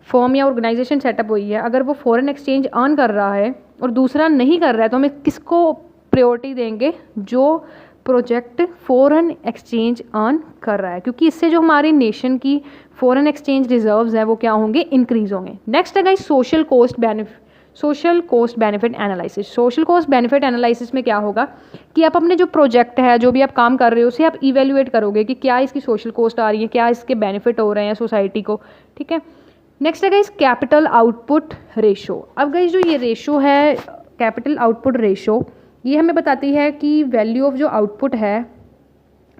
फर्म या ऑर्गेनाइजेशन सेटअप हुई है, अगर वो फॉरेन एक्सचेंज अर्न कर रहा है और दूसरा नहीं कर रहा है, तो हमें किसको प्रायोरिटी देंगे, जो प्रोजेक्ट फॉरेन एक्सचेंज अर्न कर रहा है, क्योंकि इससे जो हमारी नेशन की फॉरेन एक्सचेंज रिजर्व्स है वो क्या होंगे, इंक्रीज होंगे। नेक्स्ट है guys social cost benefit analysis. Social cost benefit analysis में क्या होगा कि आप अपने जो प्रोजेक्ट है, जो भी आप काम कर रहे हो, उसे आप इवेल्युएट करोगे कि क्या इसकी सोशल कॉस्ट आ रही है, क्या इसके बेनिफिट हो रहे हैं सोसाइटी को, ठीक है। नेक्स्ट है गाइस कैपिटल आउटपुट रेशो। अब गाइस जो ये रेशो है कैपिटल आउटपुट रेशो, ये हमें बताती है कि वैल्यू ऑफ जो आउटपुट है,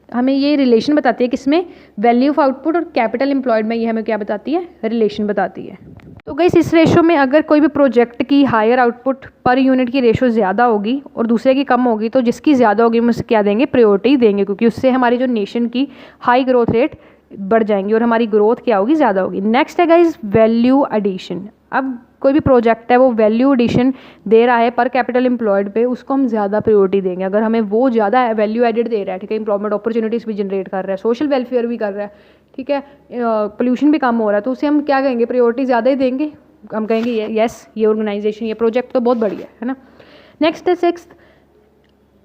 हमें ये रिलेशन बताती है किसमें, वैल्यू ऑफ आउटपुट और कैपिटल एम्प्लॉयड में, ये हमें क्या बताती है, रिलेशन बताती है। तो गाइस इस रेशो में अगर कोई भी प्रोजेक्ट की हायर आउटपुट पर यूनिट की रेशो ज़्यादा होगी और दूसरे की कम होगी, तो जिसकी ज़्यादा होगी हम उसे क्या देंगे, प्रायोरिटी देंगे, क्योंकि उससे हमारी जो नेशन की हाई ग्रोथ रेट बढ़ जाएंगी और हमारी ग्रोथ क्या होगी, ज़्यादा होगी। नेक्स्ट है गाइस वैल्यू एडिशन। अब कोई भी प्रोजेक्ट है वो वैल्यू एडिशन दे रहा है पर कैपिटल एम्प्लॉयड पे, उसको हम ज़्यादा प्रायोरिटी देंगे। अगर हमें वो ज़्यादा वैल्यू एडेड दे रहा है, ठीक है, एम्प्लॉयमेंट अपॉर्चुनिटीज़ भी जनरेट कर रहा है, सोशल वेलफेयर भी कर रहा है, ठीक है, पोल्यूशन भी कम हो रहा है, तो उसे हम क्या कहेंगे, प्रायोरिटी ज़्यादा ही देंगे। हम कहेंगे यस ये ऑर्गेनाइजेशन, ये प्रोजेक्ट तो बहुत बढ़िया है ना। नेक्स्ट है सिक्स्थ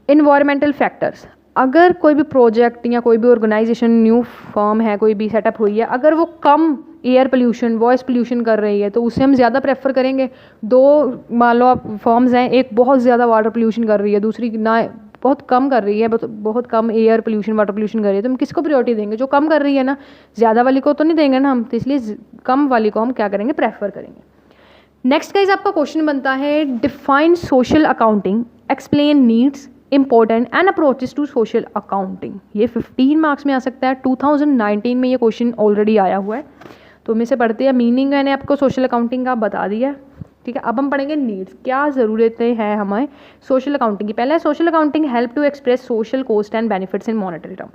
इन्वायरमेंटल फैक्टर्स। अगर कोई भी प्रोजेक्ट या कोई भी ऑर्गेनाइजेशन न्यू फर्म है, कोई भी सेटअप हुई है, अगर वो कम एयर पोल्यूशन वॉइस पोल्यूशन कर रही है, तो उसे हम ज़्यादा प्रेफर करेंगे। दो मान लो आप फर्म्स हैं, एक बहुत ज़्यादा वाटर पोल्यूशन कर रही है, दूसरी ना बहुत कम कर रही है, बहुत कम एयर पोल्यूशन वाटर पोल्यूशन कर रही है, तो हम किसको प्रायोरिटी देंगे, जो कम कर रही है ना, ज़्यादा वाली को तो नहीं देंगे ना हम, तो इसलिए कम वाली को हम क्या करेंगे, प्रेफर करेंगे। नेक्स्ट गाइस आपका क्वेश्चन बनता है define social accounting, explain needs, important and approaches to social accounting. ये 15 मार्क्स में आ सकता है, 2019 में ये क्वेश्चन ऑलरेडी आया हुआ है। तो हमें से पढ़ते हैं, मीनिंग मैंने आपको सोशल अकाउंटिंग का बता दिया, ठीक है। अब हम पढ़ेंगे नीड्स, क्या ज़रूरतें हैं हमें सोशल अकाउंटिंग की। पहला है social accounting help to express social cost and benefits in monetary term.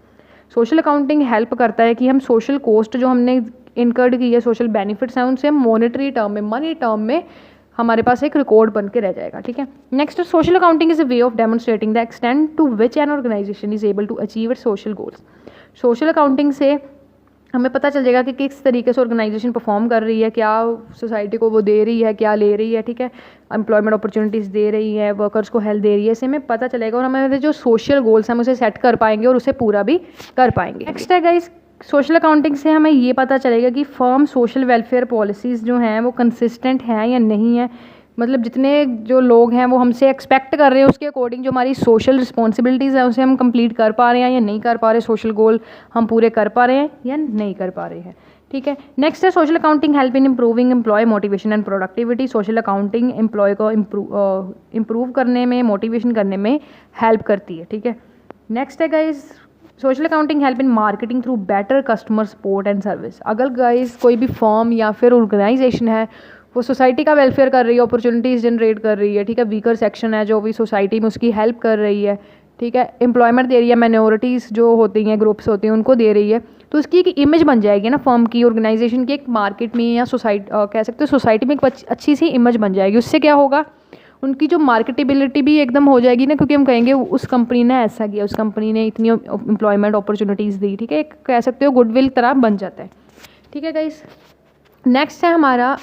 Social accounting help करता है कि हम सोशल कॉस्ट जो हमने इनकर्ड की है, सोशल बेनिफिट्स हैं, उनसे मॉनेटरी टर्म में, मनी टर्म में हमारे पास एक रिकॉर्ड बन के रह जाएगा, ठीक है। Next social accounting is a way of demonstrating the extent to which an organisation is able to achieve its social goals. Social accounting से हमें पता चल जाएगा कि किस तरीके से ऑर्गेनाइजेशन परफॉर्म कर रही है, क्या सोसाइटी को वो दे रही है, क्या ले रही है, ठीक है, एम्प्लॉयमेंट अपॉर्चुनिटीज़ दे रही है, वर्कर्स को हेल्प दे रही है, इससे हमें पता चलेगा और हमारे जो सोशल गोल्स हैं हम उसे सेट कर पाएंगे और उसे पूरा भी कर पाएंगे। नेक्स्ट है गाइस सोशल अकाउंटिंग से हमें ये पता चलेगा कि फर्म सोशल वेलफेयर पॉलिसीज़ जो हैं वो कंसिस्टेंट हैं या नहीं है, मतलब जितने जो लोग हैं वो हमसे एक्सपेक्ट कर रहे हैं उसके अकॉर्डिंग जो हमारी सोशल रिस्पॉन्सिबिलिटीज़ है उसे हम कंप्लीट कर पा रहे हैं या नहीं कर पा रहे, सोशल गोल हम पूरे कर पा रहे हैं या नहीं कर पा रहे हैं, ठीक है। नेक्स्ट है social accounting help in improving employ motivation and productivity. Social accounting employ को इम्प्रूव करने में, मोटिवेशन करने में हेल्प करती है, ठीक है। नेक्स्ट है guys social accounting help in marketing through better customer support and service. अगर गाइज कोई भी फर्म या फिर ऑर्गेनाइजेशन है वो सोसाइटी का वेलफेयर कर रही है, अपॉर्चुनिटीज़ जनरेट कर रही है, ठीक है, वीकर सेक्शन है जो भी सोसाइटी में उसकी हेल्प कर रही है, ठीक है, एम्प्लॉयमेंट दे रही है, माइनॉरिटीज़ जो होती हैं, ग्रुप्स होती हैं, उनको दे रही है, तो उसकी एक इमेज बन जाएगी ना फर्म की, ऑर्गेनाइजेशन की एक मार्केट में या सोसाइटी कह सकते हो सोसाइटी में एक अच्छी सी इमेज बन जाएगी। उससे क्या होगा, उनकी जो मार्केटेबिलिटी भी एकदम हो जाएगी ना, क्योंकि हम कहेंगे उस कंपनी ने ऐसा किया, उस कंपनी ने इतनी एम्प्लॉयमेंट अपॉर्चुनिटीज़ दी, ठीक है, एक कह सकते हो गुडविल तरह बन जाता है, ठीक है गाइस। नेक्स्ट है हमारा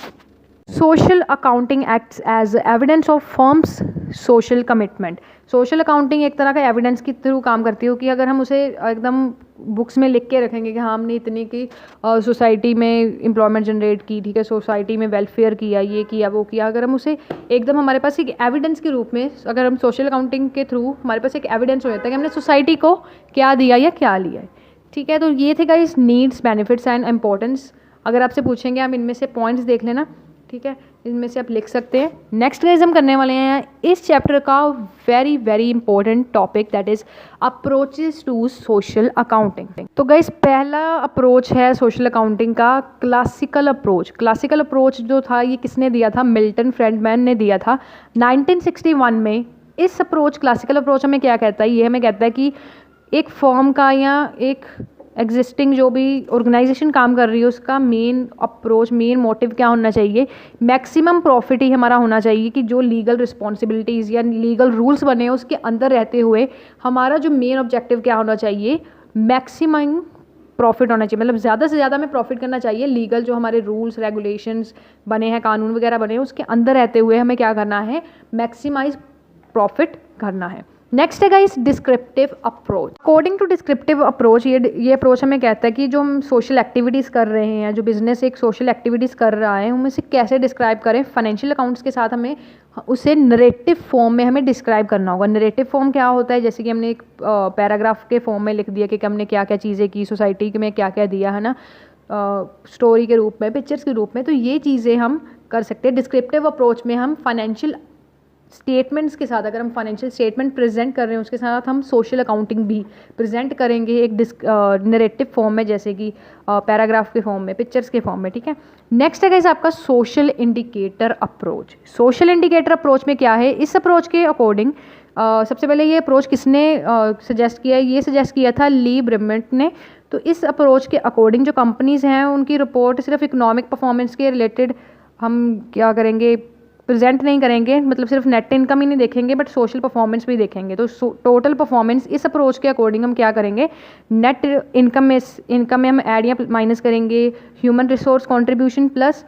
social accounting acts as evidence of firms social commitment. Social accounting एक तरह का एविडेंस के थ्रू काम करती है कि अगर हम उसे एकदम बुक्स में लिख के रखेंगे कि हाँ हमने इतनी की सोसाइटी में एम्प्लॉयमेंट जनरेट की, ठीक है, सोसाइटी में वेलफेयर किया, ये किया, वो किया, अगर हम उसे एकदम हमारे पास एक एविडेंस के रूप में, अगर हम सोशल अकाउंटिंग के थ्रू हमारे पास एक एविडेंस हो जाता है कि हमने सोसाइटी को क्या दिया या क्या लिया है, ठीक है। तो ये थे guys needs, benefits and importance. अगर आपसे पूछेंगे आप इनमें से पॉइंट्स देख लेना, ठीक है, इनमें से आप लिख सकते हैं। नेक्स्ट गाइस हम करने वाले हैं इस चैप्टर का very very important topic, that is approaches to social accounting. तो गाइस पहला अप्रोच है सोशल अकाउंटिंग का क्लासिकल अप्रोच। क्लासिकल अप्रोच जो था ये किसने दिया था, मिल्टन फ्रेडमैन ने दिया था 1961 में। इस अप्रोच क्लासिकल अप्रोच हमें क्या कहता है, ये हमें कहता है कि एक फर्म का या एक एग्जिस्टिंग जो भी ऑर्गेनाइजेशन काम कर रही है उसका मेन अप्रोच, मेन मोटिव क्या होना चाहिए, मैक्सिमम प्रॉफिट ही हमारा होना चाहिए कि जो लीगल रिस्पॉन्सिबिलिटीज़ या लीगल रूल्स बने हैं उसके अंदर रहते हुए हमारा जो मेन ऑब्जेक्टिव क्या होना चाहिए, मैक्सिमम प्रॉफिट होना चाहिए। मतलब ज़्यादा से ज़्यादा हमें प्रॉफिट करना चाहिए। लीगल जो हमारे रूल्स रेगुलेशंस बने हैं, कानून वगैरह बने हैं, उसके अंदर रहते हुए हमें क्या करना है, मैक्सिमाइज प्रॉफिट करना है। नेक्स्ट है guys descriptive approach. According to descriptive approach, ये अप्रोच हमें कहता है कि जो हम सोशल एक्टिविटीज़ कर रहे हैं, जो बिजनेस एक सोशल एक्टिविटीज़ कर रहा है, हम इसे कैसे डिस्क्राइब करें। फाइनेंशियल अकाउंट्स के साथ हमें उसे नरेटिव फॉर्म में हमें डिस्क्राइब करना होगा। नरेटिव फॉर्म क्या होता है, जैसे कि हमने एक पैराग्राफ के फॉर्म में लिख दिया कि हमने क्या क्या चीज़ें की, सोसाइटी में क्या क्या दिया है ना, स्टोरी के रूप में, पिक्चर्स के रूप में। तो ये चीज़ें हम कर सकते हैं। डिस्क्रिप्टिव अप्रोच में हम फाइनेंशियल स्टेटमेंट्स के साथ, अगर हम फाइनेंशियल स्टेटमेंट प्रेजेंट कर रहे हैं उसके साथ हम सोशल अकाउंटिंग भी प्रेजेंट करेंगे एक नरेटिव फॉर्म में, जैसे कि पैराग्राफ के फॉर्म में, पिक्चर्स के फॉर्म में, ठीक है। नेक्स्ट है गाइस आपका social indicator approach. Social indicator approach में क्या है, इस अप्रोच के अकॉर्डिंग सबसे पहले ये अप्रोच किसने सजेस्ट किया है, ये सजेस्ट किया था ली ब्रिमेंट ने। तो इस अप्रोच के अकॉर्डिंग जो कंपनीज़ हैं उनकी रिपोर्ट सिर्फ इकोनॉमिक परफॉर्मेंस के रिलेटेड हम क्या करेंगे, प्रेजेंट नहीं करेंगे, मतलब सिर्फ नेट इनकम ही नहीं देखेंगे बट सोशल परफॉर्मेंस भी देखेंगे। तो टोटल परफॉर्मेंस इस अप्रोच के अकॉर्डिंग हम क्या करेंगे, नेट इनकम में हम ऐड या माइनस करेंगे human resource contribution plus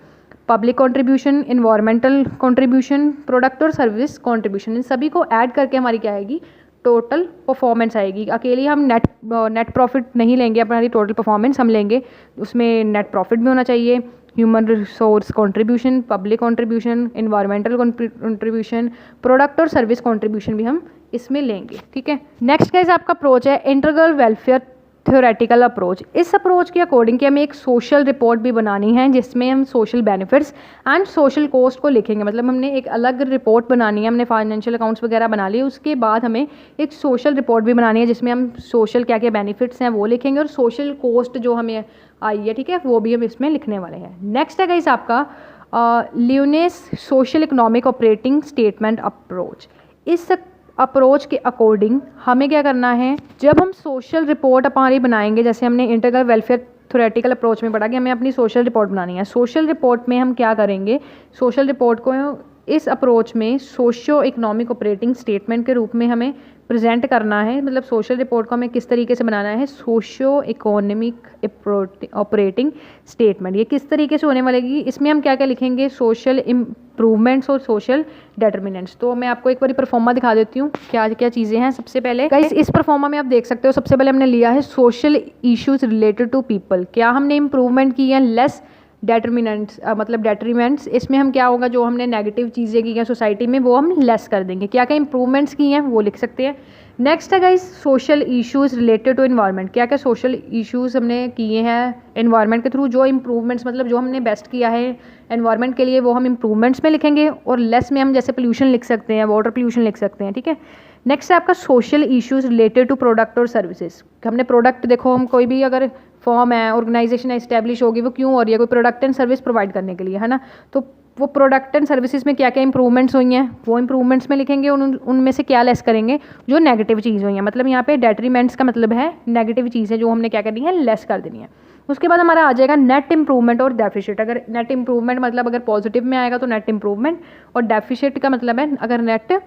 public contribution, environmental contribution, product और सर्विस कंट्रीब्यूशन, इन सभी को ऐड करके हमारी क्या आएगी, टोटल परफॉर्मेंस आएगी। अकेले हम नेट प्रॉफिट नहीं लेंगे, हमारी टोटल परफॉर्मेंस हम लेंगे, उसमें नेट प्रॉफिट भी होना चाहिए, human resource contribution, public contribution, environmental contribution, product और सर्विस कंट्रीब्यूशन भी हम इसमें लेंगे, ठीक है। नेक्स्ट गाइस आपका अप्रोच है इंटीग्रल वेलफेयर थ्योरेटिकल अप्रोच। इस अप्रोच के अकॉर्डिंग कि हमें एक सोशल रिपोर्ट भी बनानी है जिसमें हम social benefits and social cost को लिखेंगे। मतलब हमने एक अलग रिपोर्ट बनानी है, हमने फाइनेंशियल अकाउंट्स वगैरह बना लिए, उसके बाद हमें एक सोशल रिपोर्ट भी बनानी है जिसमें हम सोशल क्या क्या बेनिफिट्स हैं वो लिखेंगे और सोशल कॉस्ट जो हमें आई है, ठीक है, वो भी हम इसमें लिखने वाले हैं। नेक्स्ट है गाइस आपका ल्यूनेस social economic operating statement approach. इस अप्रोच के अकॉर्डिंग हमें क्या करना है, जब हम सोशल रिपोर्ट हमारी बनाएंगे, जैसे हमने इंटीग्रल वेलफेयर थ्योरेटिकल अप्रोच में पढ़ा कि हमें अपनी सोशल रिपोर्ट बनानी है। सोशल रिपोर्ट में हम क्या करेंगे, सोशल रिपोर्ट को इस अप्रोच में सोशियो इकोनॉमिक ऑपरेटिंग स्टेटमेंट के रूप में हमें प्रेजेंट करना है। मतलब सोशल रिपोर्ट को हमें किस तरीके से बनाना है, सोशियो इकोनॉमिक ऑपरेटिंग स्टेटमेंट। ये किस तरीके से होने वालेगी, इसमें हम क्या क्या लिखेंगे, सोशल इम्प्रूवमेंट्स और सोशल डिटरमिनेंट्स। तो मैं आपको एक बार परफॉर्मा दिखा देती हूँ क्या क्या चीज़ें हैं। सबसे पहले गाइस इस परफॉर्मा में आप देख सकते हो, सबसे पहले हमने लिया है social issues related to people. क्या हमने इम्प्रूवमेंट की है, लेस डेटरमिनेंट्स, मतलब डेटरीमेंट्स। इसमें हम क्या होगा, जो हमने नेगेटिव चीज़ें की हैं सोसाइटी में वो हम लेस कर देंगे। क्या क्या इंप्रूवमेंट्स की हैं वो लिख सकते हैं। नेक्स्ट है guys social issues related to environment. क्या क्या सोशल इश्यूज़ हमने किए हैं इन्वायरमेंट के थ्रू, जो इंप्रूवमेंट्स मतलब जो हमने बेस्ट किया है एनवायरमेंट के लिए वो हम इंप्रूवमेंट्स में लिखेंगे। और लेस में हम जैसे पोल्यूशन लिख सकते हैं, वाटर पोल्यूशन लिख सकते हैं, ठीक है। नेक्स्ट है आपका social issues related to product और सर्विसेज। हमने प्रोडक्ट, देखो हम कोई भी अगर फॉर्म है, ऑर्गेनाइजेशन है, इस्टेब्लिश होगी, वो क्यों हो रही है, कोई प्रोडक्ट एंड सर्विस प्रोवाइड करने के लिए, है ना। तो वो प्रोडक्ट एंड सर्विसेज में क्या क्या इंप्रूवमेंट्स हुई हैं वो इंप्रूवमेंट्स में लिखेंगे। उनमें से क्या लेस करेंगे, जो नेगेटिव चीज़ हुई हैं। मतलब यहाँ पे डेट्रीमेंट्स का मतलब है नेगेटिव चीज़ें जो हमने क्या करनी है, लेस कर देनी है। उसके बाद हमारा आ जाएगा नेट इंप्रूवमेंट और डेफिसिट। अगर नेट इंप्रूवमेंट मतलब अगर पॉजिटिव में आएगा तो नेट इंप्रूवमेंट, और डेफिसिट का मतलब है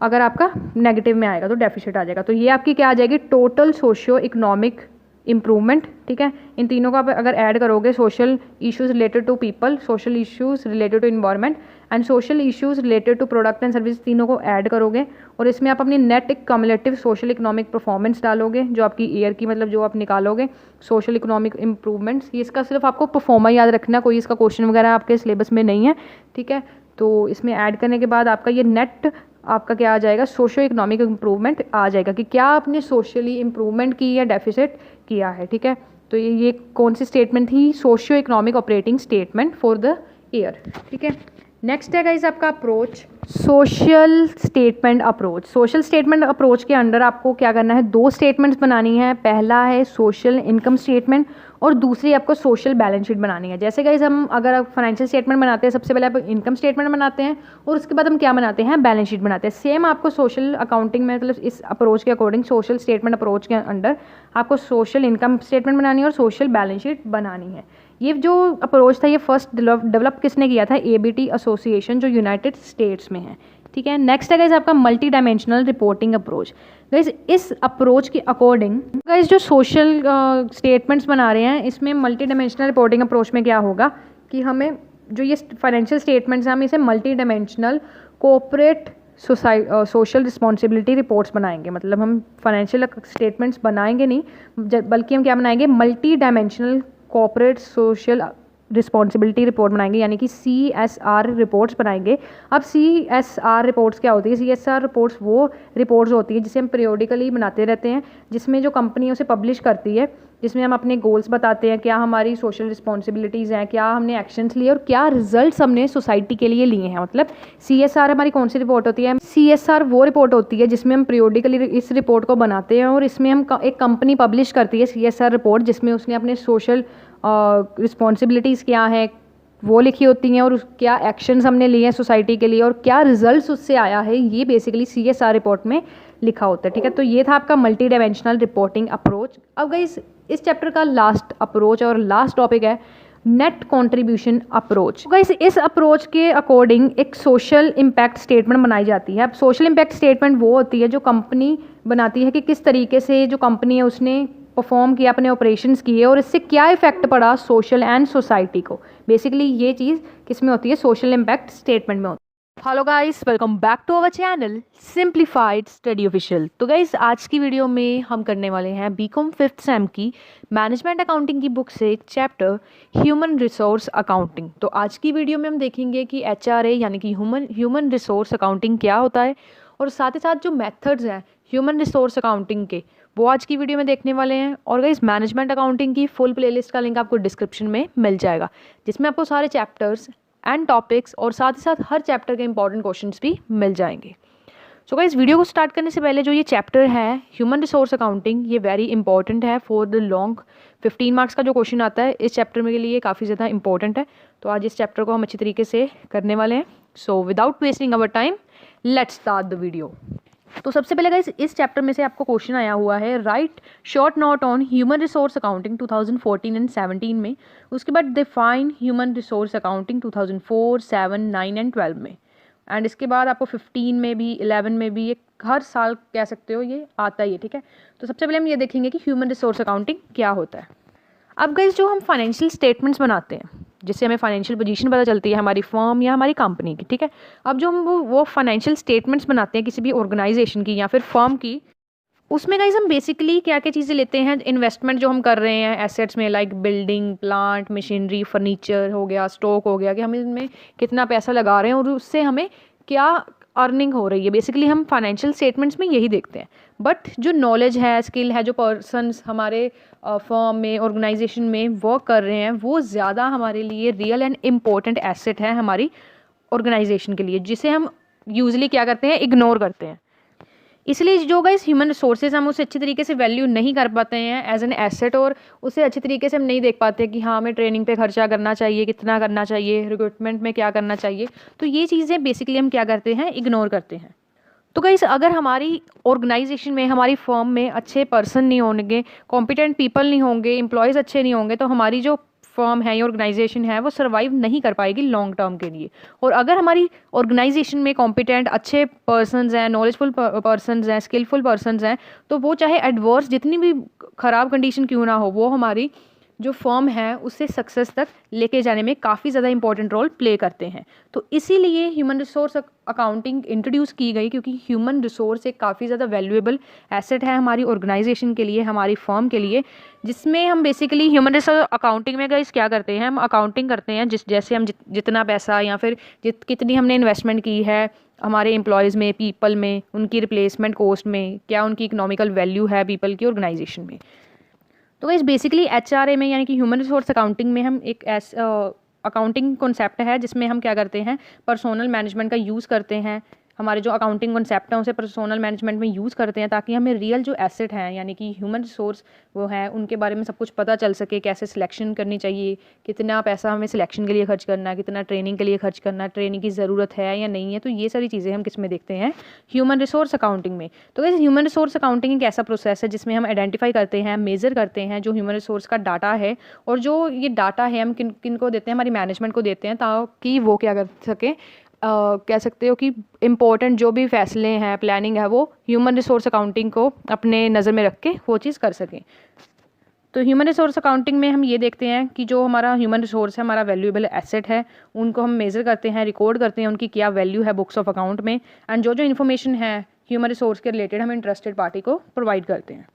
अगर आपका नेगेटिव में आएगा तो डेफिसिट आ जाएगा। तो ये आपकी क्या आ जाएगी, टोटल सोशियो इकोनॉमिक इम्प्रूवमेंट, ठीक है। इन तीनों का आप अगर ऐड करोगे, social issues related to people, social issues related to environment and social issues related to product and service, तीनों को ऐड करोगे और इसमें आप अपनी net cumulative social economic performance डालोगे, जो आपकी ईयर की मतलब जो आप निकालोगे सोशल इकोनॉमिक इम्प्रूवमेंट्स। ये इसका सिर्फ आपको परफॉर्मा याद रखना, कोई इसका क्वेश्चन वगैरह आपके सिलेबस में नहीं है, ठीक है। तो इसमें ऐड करने के बाद आपका ये नेट आपका क्या आ जाएगा, सोशो इकोनॉमिक इम्प्रूवमेंट आ जाएगा कि क्या आपने सोशली इम्प्रूवमेंट की या डेफिसिट किया है, ठीक है। तो ये कौन सी स्टेटमेंट थी, socio economic operating statement for the year, ठीक है। नेक्स्ट है गाइस आपका approach social statement approach. Social statement approach के अंडर आपको क्या करना है, 2 स्टेटमेंट्स बनानी है। पहला है सोशल इनकम स्टेटमेंट और दूसरी आपको सोशल बैलेंस शीट बनानी है। जैसे गाइस हम अगर आप फाइनेंशियल स्टेटमेंट बनाते हैं, सबसे पहले आप इनकम स्टेटमेंट बनाते हैं और उसके बाद हम क्या बनाते हैं, बैलेंस शीट बनाते हैं। सेम आपको सोशल अकाउंटिंग में मतलब इस अप्रोच के अकॉर्डिंग सोशल स्टेटमेंट अप्रोच के अंडर आपको सोशल इनकम स्टेटमेंट बनानी है और सोशल बैलेंस शीट बनानी है। ये जो अप्रोच था ये फर्स्ट डेवलप किसने किया था, ABT एसोसिएशन जो यूनाइटेड स्टेट्स में है, ठीक है। नेक्स्ट है गाइस आपका multi dimensional reporting approach. Guys इस अप्रोच के अकॉर्डिंग गाइस जो सोशल स्टेटमेंट्स बना रहे हैं इसमें मल्टी डायमेंशनल रिपोर्टिंग अप्रोच में क्या होगा कि हमें जो ये फाइनेंशियल स्टेटमेंट्स हैं हम इसे multi dimensional cooperate social responsibility reports बनाएंगे। मतलब हम फाइनेंशियल स्टेटमेंट्स बनाएंगे नहीं, बल्कि हम क्या बनाएंगे, multi dimensional corporate social responsibility report बनाएंगे, यानी कि CSR रिपोर्ट्स बनाएंगे। अब CSR रिपोर्ट्स क्या होती है, CSR रिपोर्ट्स वो रिपोर्ट्स होती है जिसे हम पीरियोडिकली बनाते रहते हैं, जिसमें जो कंपनी उसे पब्लिश करती है, जिसमें हम अपने गोल्स बताते हैं, क्या हमारी सोशल रिस्पॉन्सिबिलिटीज़ हैं, क्या हमने एक्शंस लिए और क्या रिजल्ट्स हमने सोसाइटी के लिए लिए हैं। मतलब CSR हमारी कौन सी रिपोर्ट होती है, CSR वो रिपोर्ट होती है जिसमें हम पीरियोडिकली इस रिपोर्ट को बनाते हैं और इसमें हम एक कंपनी पब्लिश करती है CSR रिपोर्ट, जिसमें उसने अपने सोशल रिस्पॉन्सिबिलिटीज़ क्या है वो लिखी होती हैं और क्या एक्शंस हमने लिए हैं सोसाइटी के लिए और क्या रिजल्ट्स उससे आया है, ये बेसिकली CSR रिपोर्ट में लिखा होता है, ठीक है। तो ये था आपका मल्टी डायमेंशनल रिपोर्टिंग अप्रोच। अब गाइस इस चैप्टर का लास्ट अप्रोच और लास्ट टॉपिक है नेट कंट्रीब्यूशन अप्रोच। गाइस इस अप्रोच के अकॉर्डिंग एक सोशल इम्पैक्ट स्टेटमेंट बनाई जाती है। अब सोशल इम्पैक्ट स्टेटमेंट वो होती है जो कंपनी बनाती है कि किस तरीके से जो कंपनी है उसने परफॉर्म किया, अपने ऑपरेशंस किए और इससे क्या इफेक्ट पड़ा सोशल एंड सोसाइटी को। बेसिकली ये चीज़ किस में होती है, सोशल इम्पैक्ट स्टेटमेंट में होती है। Hello guys, welcome back to our channel simplified study official. तो गाइस आज की वीडियो में हम करने वाले हैं BCom 5th सेम की मैनेजमेंट अकाउंटिंग की बुक से चैप्टर ह्यूमन रिसोर्स अकाउंटिंग। तो आज की वीडियो में हम देखेंगे कि HRA यानी कि ह्यूमन रिसोर्स अकाउंटिंग क्या होता है और साथ ही साथ जो मेथड्स हैं ह्यूमन रिसोर्स अकाउंटिंग के वो आज की वीडियो में देखने वाले हैं। और गाइस मैनेजमेंट अकाउंटिंग की फुल प्लेलिस्ट का लिंक आपको डिस्क्रिप्शन में मिल जाएगा, जिसमें आपको सारे चैप्टर्स एंड टॉपिक्स और साथ ही साथ हर चैप्टर के इंपॉर्टेंट क्वेश्चंस भी मिल जाएंगे। सो गाइस वीडियो को स्टार्ट करने से पहले जो ये चैप्टर है ह्यूमन रिसोर्स अकाउंटिंग, ये वेरी इंपॉर्टेंट है फॉर द लॉन्ग 15 मार्क्स का जो क्वेश्चन आता है इस चैप्टर में के लिए काफ़ी ज़्यादा इंपॉर्टेंट है। तो आज इस चैप्टर को हम अच्छी तरीके से करने वाले हैं। सो without wasting our time let's start the video. तो सबसे पहले गाइस इस चैप्टर में से आपको क्वेश्चन आया हुआ है right short note on human resource accounting 2014 and 17 में। उसके बाद define human resource accounting 2004, 7, 9 and 12 में। एंड इसके बाद आपको 15 में भी 11 में भी, ये हर साल कह सकते हो ये आता ही है, ठीक है। तो सबसे पहले हम ये देखेंगे कि ह्यूमन रिसोर्स अकाउंटिंग क्या होता है। अब गाइस जो हम फाइनेंशियल स्टेटमेंट्स बनाते हैं जिससे हमें फाइनेंशियल पोजीशन पता चलती है हमारी फर्म या हमारी कंपनी की, ठीक है। अब जो हम वो फाइनेंशियल स्टेटमेंट्स बनाते हैं किसी भी ऑर्गेनाइजेशन की या फिर फर्म की, उसमें गाइस हम बेसिकली क्या क्या चीज़ें लेते हैं, इन्वेस्टमेंट जो हम कर रहे हैं एसेट्स में, like building, plant, machinery, furniture हो गया, स्टॉक हो गया, कि हम इनमें कितना पैसा लगा रहे हैं और उससे हमें क्या अर्निंग हो रही है। बेसिकली हम फाइनेंशियल स्टेटमेंट्स में यही देखते हैं। बट जो नॉलेज है, स्किल है, जो पर्सन्स हमारे फर्म में, ऑर्गेनाइजेशन में वर्क कर रहे हैं, वो ज़्यादा हमारे लिए रियल एंड इम्पोर्टेंट एसेट है हमारी ऑर्गेनाइजेशन के लिए, जिसे हम यूजली क्या करते हैं, इग्नोर करते हैं। इसलिए जो गाइस ह्यूमन रिसोर्सेज हम उसे अच्छी तरीके से वैल्यू नहीं कर पाते हैं एज एन एसेट, और उसे अच्छी तरीके से हम नहीं देख पाते कि हाँ हमें ट्रेनिंग पे खर्चा करना चाहिए, कितना करना चाहिए, रिक्रूटमेंट में क्या करना चाहिए। तो ये चीज़ें बेसिकली हम क्या करते हैं, इग्नोर करते हैं। तो गाइस अगर हमारी ऑर्गेनाइजेशन में, हमारी फर्म में अच्छे पर्सन नहीं होंगे, कॉम्पिटेंट पीपल नहीं होंगे, एम्प्लॉयज़ अच्छे नहीं होंगे, तो हमारी जो फर्म है या ऑर्गेनाइजेशन है वो सर्वाइव नहीं कर पाएगी लॉन्ग टर्म के लिए। और अगर हमारी ऑर्गेनाइजेशन में कॉम्पिटेंट अच्छे पर्सन्स हैं, नॉलेजफुल पर्सन्स हैं, स्किलफुल पर्सन्स हैं, तो वो चाहे एडवर्स जितनी भी ख़राब कंडीशन क्यों ना हो, वो हमारी जो फर्म है उससे सक्सेस तक लेके जाने में काफ़ी ज़्यादा इंपॉर्टेंट रोल प्ले करते हैं। तो इसीलिए ह्यूमन रिसोर्स अकाउंटिंग इंट्रोड्यूस की गई, क्योंकि ह्यूमन रिसोर्स एक काफ़ी ज़्यादा वैल्यूएबल एसेट है हमारी ऑर्गेनाइजेशन के लिए, हमारी फर्म के लिए, जिसमें हम बेसिकली ह्यूमन रिसोर्स अकाउंटिंग में गाइस क्या करते हैं, हम अकाउंटिंग करते हैं जैसे हम जितना पैसा या फिर कितनी हमने इन्वेस्टमेंट की है हमारे एम्प्लॉयज़ में, पीपल में, उनकी रिप्लेसमेंट कॉस्ट में, क्या उनकी इकोनॉमिकल वैल्यू है पीपल की ऑर्गेनाइजेशन में। तो गाइस बेसिकली HRA में यानी कि ह्यूमन रिसोर्स अकाउंटिंग में हम एक अकाउंटिंग कॉन्सेप्ट है जिसमें हम क्या करते हैं, पर्सनल मैनेजमेंट का यूज़ करते हैं। हमारे जो अकाउंटिंग कॉन्सेप्ट हैं उसे पर्सनल मैनेजमेंट में यूज़ करते हैं ताकि हमें रियल जो एसेट हैं यानी कि ह्यूमन रिसोर्स वो है उनके बारे में सब कुछ पता चल सके, कैसे सिलेक्शन करनी चाहिए, कितना पैसा हमें सिलेक्शन के लिए खर्च करना है, कितना ट्रेनिंग के लिए खर्च करना है, ट्रेनिंग की ज़रूरत है या नहीं है। तो ये सारी चीज़ें हम किस में देखते हैं, ह्यूमन रिसोर्स अकाउंटिंग में। तो गाइस ह्यूमन रिसोर्स अकाउंटिंग एक ऐसा प्रोसेस है जिसमें हम आइडेंटिफाई करते हैं, मेज़र करते हैं जो ह्यूमन रिसोर्स का डाटा है, और जो ये डाटा है हम किन को देते हैं, हमारी मैनेजमेंट को देते हैं ताकि वो क्या कर सके, कह सकते हो कि इम्पोर्टेंट जो भी फैसले हैं, प्लानिंग है, वो ह्यूमन रिसोर्स अकाउंटिंग को अपने नज़र में रख के वो चीज़ कर सकें। तो ह्यूमन रिसोर्स अकाउंटिंग में हम ये देखते हैं कि जो हमारा ह्यूमन रिसोर्स है, हमारा वैल्यूएबल एसेट है, उनको हम मेज़र करते हैं, रिकॉर्ड करते हैं उनकी क्या वैल्यू है बुक्स ऑफ अकाउंट में, एंड जो इन्फॉर्मेशन है ह्यूमन रिसोर्स के रिलेटेड हम इंटरेस्टेड पार्टी को प्रोवाइड करते हैं।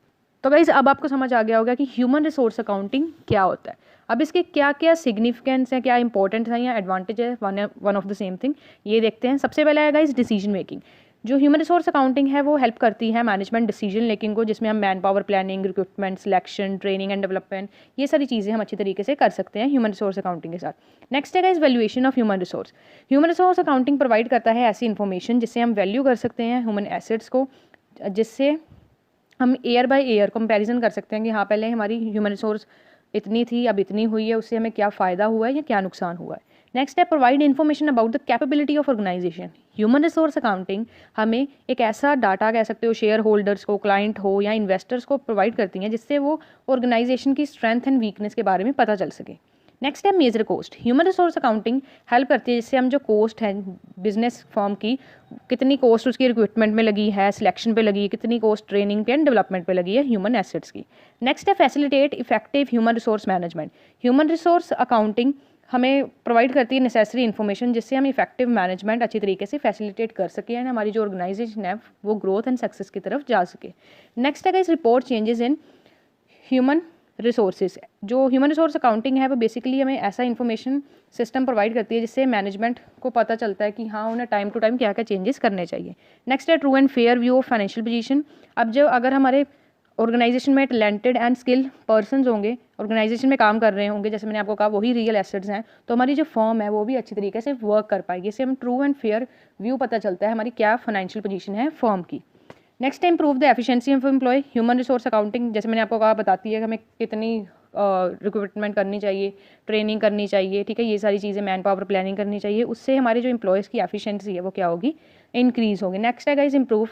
तो गाइज़ अब आपको समझ आ गया होगा कि ह्यूमन रिसोर्स अकाउंटिंग क्या होता है। अब इसके क्या क्या सिग्निफिकेंस है, क्या इंपॉर्टेंट है या एडवांटेज है, one of the same thing, ये देखते हैं। सबसे पहले है गाइस डिसीजन मेकिंग। जो ह्यूमन रिसोर्स अकाउंटिंग है वो हेल्प करती है मैनेजमेंट डिसीजन मेकिंग को, जिसमें हम man power planning, recruitment, selection, training and development, ये सारी चीज़ें हम अच्छी तरीके से कर सकते हैं ह्यूमन रिसोर्स अकाउंटिंग के साथ। नेक्स्ट है guys valuation of human resource. Human resource accounting provide करता है ऐसी इन्फॉर्मेशन जिससे हम वैल्यू कर सकते हैं ह्यूमन एसेट्स को, जिससे हम ईयर बाय ईयर कंपैरिजन कर सकते हैं कि हाँ पहले हमारी ह्यूमन रिसोर्स इतनी थी, अब इतनी हुई है, उससे हमें क्या फ़ायदा हुआ है या क्या नुकसान हुआ है। नेक्स्ट है provide information about the capability of organisation. Human resource accounting हमें एक ऐसा डाटा, कह सकते हो शेयर होल्डर्स को, क्लाइंट हो या इन्वेस्टर्स को प्रोवाइड करती हैं जिससे वो ऑर्गेनाइजेशन की स्ट्रेंथ एंड वीकनेस के बारे में पता चल सके। नेक्स्ट है major cost. Human resource accounting help करती है जिससे हम जो कॉस्ट है बिजनेस फर्म की, कितनी कॉस्ट उसकी रिक्रूटमेंट में लगी है, सिलेक्शन पे लगी है, कितनी कॉस्ट ट्रेनिंग पे एंड डेवलपमेंट पे लगी है ह्यूमन एसेट्स की। नेक्स्ट है facilitate effective human resource management. Human resource accounting हमें प्रोवाइड करती है नेसेसरी इन्फॉर्मेशन जिससे हम इफेक्टिव मैनेजमेंट अच्छी तरीके से फैसिलिटेट कर सकें एंड हमारी जो ऑर्गेनाइजेशन है वो ग्रोथ एंड सक्सेस की तरफ जा सके। नेक्स्ट है इस report changes in human resources. जो ह्यूमन रिसोर्स अकाउंटिंग है वो बेसिकली हमें ऐसा इन्फॉर्मेशन सिस्टम प्रोवाइड करती है जिससे मैनेजमेंट को पता चलता है कि हाँ उन्हें टाइम टू टाइम क्या क्या चेंजेस करने चाहिए। नेक्स्ट है true and fair view of financial position. अब जो अगर हमारे ऑर्गेनाइजेशन में टैलेंटेड एंड स्किल पर्सन्स होंगे, ऑर्गेनाइजेशन में काम कर रहे होंगे, जैसे मैंने आपको कहा वही रियल एसेट्स हैं, तो हमारी जो फर्म है वो भी अच्छी तरीके से वर्क कर पाएगी। इससे हम ट्रू एंड फेयर व्यू पता चलता है हमारी क्या फाइनेंशियल पोजीशन है फर्म की। नेक्स्ट है improve the efficiency of employ. Human resource accounting जैसे मैंने आपको कहा बताती है कि हमें कितनी रिक्रूटमेंट करनी चाहिए, ट्रेनिंग करनी चाहिए, ठीक है, ये सारी चीज़ें, मैन पावर प्लानिंग करनी चाहिए, उससे हमारे जो एम्प्लॉयज़ की एफिशिएंसी है वो क्या होगी, इंक्रीज़ होगी। नेक्स्ट है गाइस इम्प्रूव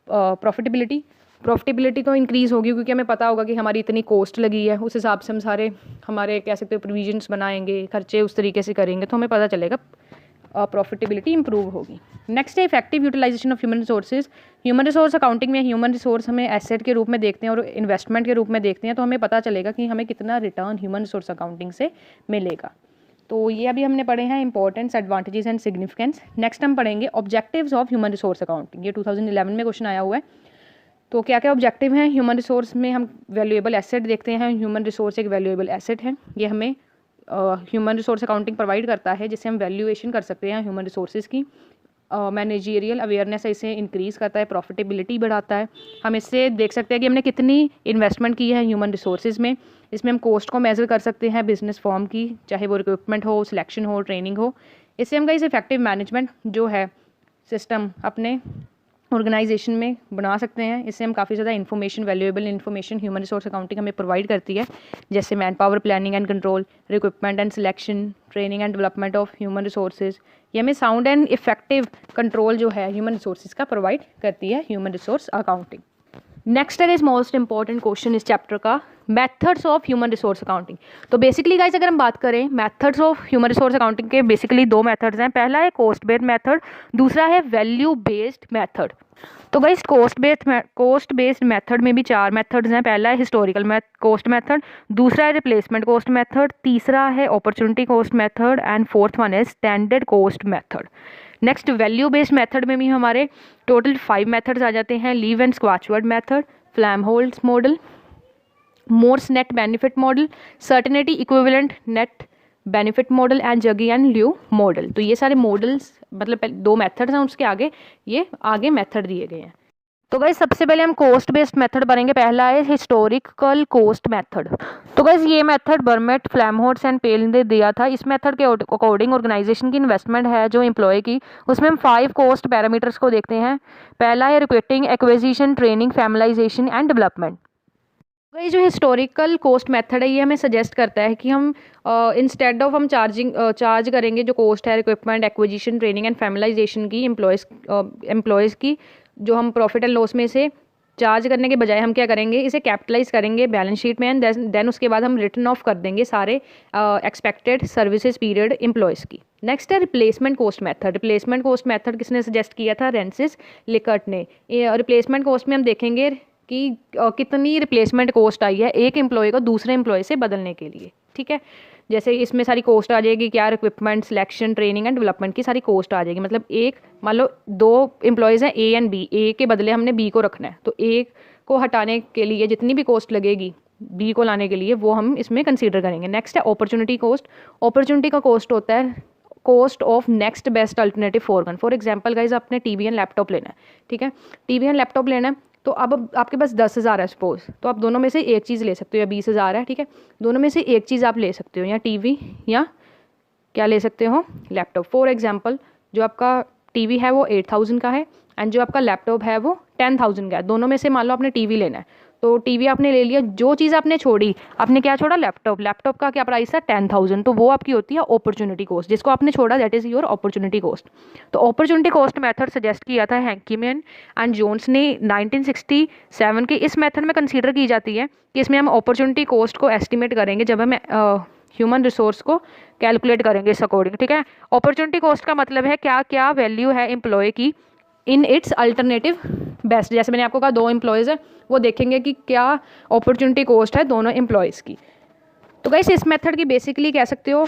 प्रॉफिटेबिलिटी तो इंक्रीज़ होगी क्योंकि हमें पता होगा कि हमारी इतनी कॉस्ट लगी है, उस हिसाब से हम सारे हमारे कह सकते हो प्रोविजंस बनाएंगे, खर्चे उस तरीके से करेंगे तो हमें पता चलेगा प्रॉफिटेबिलिटी इंप्रूव होगी। नेक्स्ट है effective utilisation of human resources. Human resource accounting में ह्यूमन रिसोर्स हमें एसेट के रूप में देखते हैं और इन्वेस्टमेंट के रूप में देखते हैं, तो हमें पता चलेगा कि हमें कितना रिटर्न ह्यूमन रिसोर्स अकाउंटिंग से मिलेगा। तो ये अभी हमने पढ़े हैं importance, advantages and significance. Next हम पढ़ेंगे objectives of human resource accounting. ये 2011 में क्वेश्चन आया हुआ है। तो क्या क्या ऑब्जेक्टिव हैं ह्यूमन रिसोर्स में? हम वैल्यूएबल एसेट देखते हैं। ह्यूमन रिसोर्स एक वैल्यूएबल एसेट है, ये हमें ह्यूमन रिसोर्स अकाउंटिंग प्रोवाइड करता है जिससे हम वैल्यूएशन कर सकते हैं ह्यूमन रिसोर्सेज की। मैनेजरियल अवेयरनेस इसे इंक्रीज़ करता है, प्रॉफिटेबिलिटी बढ़ाता है। हम इससे देख सकते हैं कि हमने कितनी इन्वेस्टमेंट की है ह्यूमन रिसोर्सेज में। इसमें हम कॉस्ट को मेज़र कर सकते हैं बिजनेस फॉर्म की, चाहे वो रिक्रूटमेंट हो, सिलेक्शन हो, ट्रेनिंग हो। इससे हम इस इफेक्टिव मैनेजमेंट जो है सिस्टम अपने ऑर्गेनाइजेशन में बना सकते हैं। इससे हम काफ़ी ज़्यादा information, valuable information human resource accounting हमें प्रोवाइड करती है, जैसे man power planning and control, recruitment and selection, training and development of human resources. ये हमें साउंड एंड इफेक्टिव कंट्रोल जो है ह्यूमन रिसोर्सेज का प्रोवाइड करती है ह्यूमन रिसोर्स अकाउंटिंग। नेक्स्ट है इज मोस्ट इंपॉर्टेंट क्वेश्चन इस चैप्टर का, methods of human resource accounting. तो बेसिकली गाइस अगर हम बात करें methods of human resource accounting के, बेसिकली दो मेथड्स हैं। पहला है कॉस्ट बेस्ड मेथड, दूसरा है वैल्यू बेस्ड मेथड। तो गाइस कॉस्ट बेस्ड मेथड में भी चार मेथड्स हैं। पहला है हिस्टोरिकल कॉस्ट मेथड, दूसरा है रिप्लेसमेंट कॉस्ट मेथड, तीसरा है opportunity cost method and fourth one है standard cost method. Next value based method में भी हमारे टोटल 5 मेथड्स आ जाते हैं। Lev and Schwartz method, Flamholtz model, Morse net benefit model, certainty equivalent net benefit model and Jaggi and Lau model. तो ये सारे मॉडल्स मतलब 2 मेथड्स हैं, उसके आगे ये आगे मेथड दिए गए हैं। तो गाइस सबसे पहले हम कॉस्ट बेस्ड मेथड बनेंगे। पहला है हिस्टोरिकल कॉस्ट मेथड। तो गाइस ये मेथड बर्मेट, फ्लैमहोर्स एंड पेल ने दिया था। इस मेथड के अकॉर्डिंग ऑर्गेनाइजेशन की इन्वेस्टमेंट है जो एम्प्लॉय की, उसमें हम 5 कॉस्ट पैरामीटर्स को देखते हैं। पहला है recruiting, acquisition, training, familiarisation and development. ये जो हिस्टोरिकल कॉस्ट मेथड है ये हमें सजेस्ट करता है कि हम इंस्टेड ऑफ हम चार्ज करेंगे जो कॉस्ट है रिक्वायरमेंट, एक्विजिशन, ट्रेनिंग एंड फैमिलाइजेशन की एम्प्लॉयज़ की, जो हम प्रॉफिट एंड लॉस में से चार्ज करने के बजाय हम क्या करेंगे, इसे कैपिटलाइज करेंगे बैलेंस शीट में, एंड देन उसके बाद हम रिटर्न ऑफ कर देंगे सारे एक्सपेक्टेड सर्विसेज पीरियड एम्प्लॉयज़ की। नेक्स्ट है replacement cost method. Replacement cost method किसने सजेस्ट किया था? रेंसिस लिकर्ट ने। रिप्लेसमेंट कॉस्ट में हम देखेंगे कि कितनी रिप्लेसमेंट कॉस्ट आई है एक एम्प्लॉय को दूसरे एम्प्लॉय से बदलने के लिए, ठीक है। जैसे इसमें सारी कॉस्ट आ जाएगी क्या, equipment, selection, training and development की सारी कॉस्ट आ जाएगी। मतलब एक मान लो 2 एम्प्लॉयज़ हैं ए एंड बी, ए के बदले हमने बी को रखना है, तो ए को हटाने के लिए जितनी भी कॉस्ट लगेगी बी को लाने के लिए वो हम इसमें कंसीडर करेंगे। नेक्स्ट है अपॉर्चुनिटी कॉस्ट। अपॉर्चुनिटी का कॉस्ट होता है cost of next best alternative for example guys आपने टीवी एंड लैपटॉप लेना है, ठीक है। टीवी एंड लैपटॉप लेना है तो अब आपके पास 10,000 है सपोज, तो आप दोनों में से एक चीज़ ले सकते हो, या 20,000 है, ठीक है। दोनों में से एक चीज़ आप ले सकते हो, या टीवी या क्या ले सकते हो, लैपटॉप। फॉर एग्जांपल जो आपका टीवी है वो 8,000 का है एंड जो आपका लैपटॉप है वो 10,000 का है। दोनों में से मान लो आपने टीवी लेना है, तो टीवी आपने ले लिया, जो चीज़ आपने छोड़ी, आपने क्या छोड़ा, लैपटॉप। लैपटॉप का क्या प्राइस है, 10,000, तो वो आपकी होती है अपॉर्चुनिटी कॉस्ट। जिसको आपने छोड़ा that is your opportunity cost. तो अपॉर्चुनिटी कॉस्ट मेथड सजेस्ट किया था हैंकीमैन एंड जोन्स ने 1967 के। इस मेथड में कंसीडर की जाती है कि इसमें हम अपॉर्चुनिटी कॉस्ट को एस्टिमेट करेंगे जब हम ह्यूमन रिसोर्स को कैलकुलेट करेंगे इस अकॉर्डिंग, ठीक है। अपॉर्चुनिटी कॉस्ट का मतलब है क्या क्या वैल्यू है एम्प्लॉय की इन इट्स अल्टरनेटिव बेस्ट। जैसे मैंने आपको कहा 2 एम्प्लॉयज़ है, वो देखेंगे कि क्या अपॉर्चुनिटी कॉस्ट है दोनों एम्प्लॉयज़ की। तो गाइस इस मेथड की बेसिकली कह सकते हो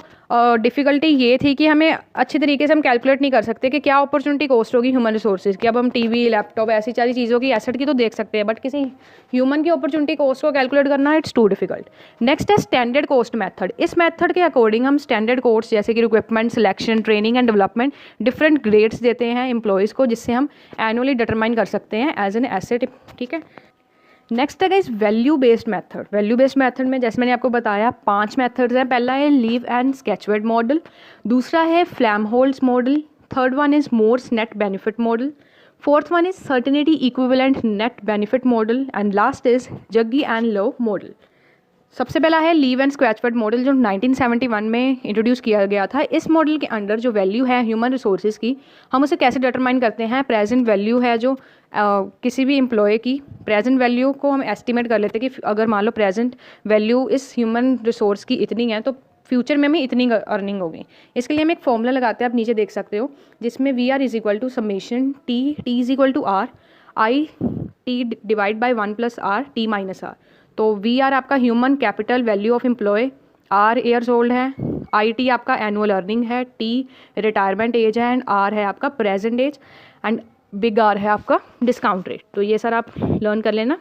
डिफ़िकल्टी ये थी कि हमें अच्छे तरीके से हम कैलकुलेट नहीं कर सकते कि क्या अपॉर्चुनिटी कॉस्ट होगी ह्यूमन रिसोर्सेज की। अब हम टीवी, लैपटॉप, ऐसी सारी चीज़ों की, एसेट की तो देख सकते हैं, बट किसी ह्यूमन की अपॉर्चुनिटी कॉस्ट को कैलकुलेट करना इट्स टू डिफिकल्ट। नेक्स्ट है स्टैंडर्ड कॉस्ट मेथड। इस मेथड के अकॉर्डिंग हम स्टैंडर्ड कॉस्ट जैसे कि requirement, selection, training and development different grades देते हैं एम्प्लॉयज़ को, जिससे हम एनुअली डिटरमाइन कर सकते हैं एज एन एसेट, ठीक है। नेक्स्ट है guys value based method. Value based method में जैसे मैंने आपको बताया 5 मेथड्स हैं। पहला है लीव एंड स्केचवेड मॉडल, दूसरा है Flamholtz model, third one is Morse net benefit model, fourth one is certainty equivalent net benefit model, and last is Jaggi and Lau model. सबसे पहला है लीव एंड स्क्रैचवर्ड मॉडल जो 1971 में इंट्रोड्यूस किया गया था। इस मॉडल के अंडर जो वैल्यू है ह्यूमन रिसोर्सेज की, हम उसे कैसे डिटरमाइन करते हैं, प्रेजेंट वैल्यू है जो किसी भी एम्प्लॉय की, प्रेजेंट वैल्यू को हम एस्टिमेट कर लेते हैं कि अगर मान लो प्रेजेंट वैल्यू इस ह्यूमन रिसोर्स की इतनी है तो फ्यूचर में हमें इतनी अर्निंग होगी। इसके लिए हम एक फॉर्मूला लगाते हैं, आप नीचे देख सकते हो, जिसमें V R is equal to summation T is equal to R I T divide by 1 + R T minus R. तो वी आर आपका human capital value of employ, R years old है, आई टी आपका annual earning है, T retirement age है, and R है आपका present age, and big R है आपका डिस्काउंट रेट। तो ये सर आप लर्न कर लेना।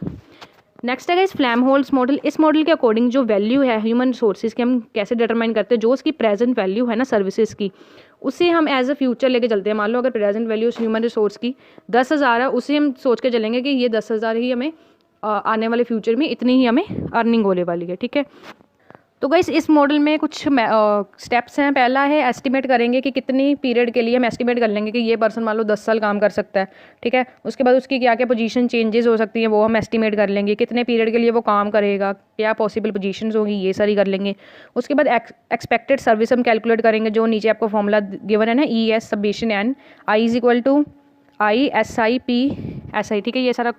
नेक्स्ट है इस फ्लैमहोल्ट्ज मॉडल। इस मॉडल के अकॉर्डिंग जो वैल्यू है ह्यूमन रिसोर्सेज की हम कैसे डिटरमाइन करते हैं, जो उसकी प्रेजेंट वैल्यू है ना सर्विसेज की, उसे हम एज अ फ्यूचर लेके चलते हैं। मान लो अगर प्रेजेंट वैल्यू ह्यूमन रिसोर्स की 10,000 है, उसे हम सोच के चलेंगे कि ये 10,000 ही हमें आने वाले फ्यूचर में इतनी ही हमें अर्निंग होने वाली है, ठीक है। तो गाइस इस मॉडल में कुछ स्टेप्स हैं। पहला है एस्टिमेट करेंगे कि कितनी पीरियड के लिए हम एस्टिमेट कर लेंगे कि ये पर्सन मान लो 10 साल काम कर सकता है, ठीक है। उसके बाद उसकी क्या क्या पोजीशन चेंजेस हो सकती हैं वो हम एस्टिमेट कर लेंगे, कितने पीरियड के लिए वो काम करेगा, क्या पॉसिबल पोजीशंस होंगी, ये सारी कर लेंगे। उसके बाद एक्सपेक्टेड सर्विस हम कैलकुलेट करेंगे, जो नीचे आपको फॉर्मूला गिवन है ना, E S submission N I is equal to I S I P S I, ठीक है। ये सारा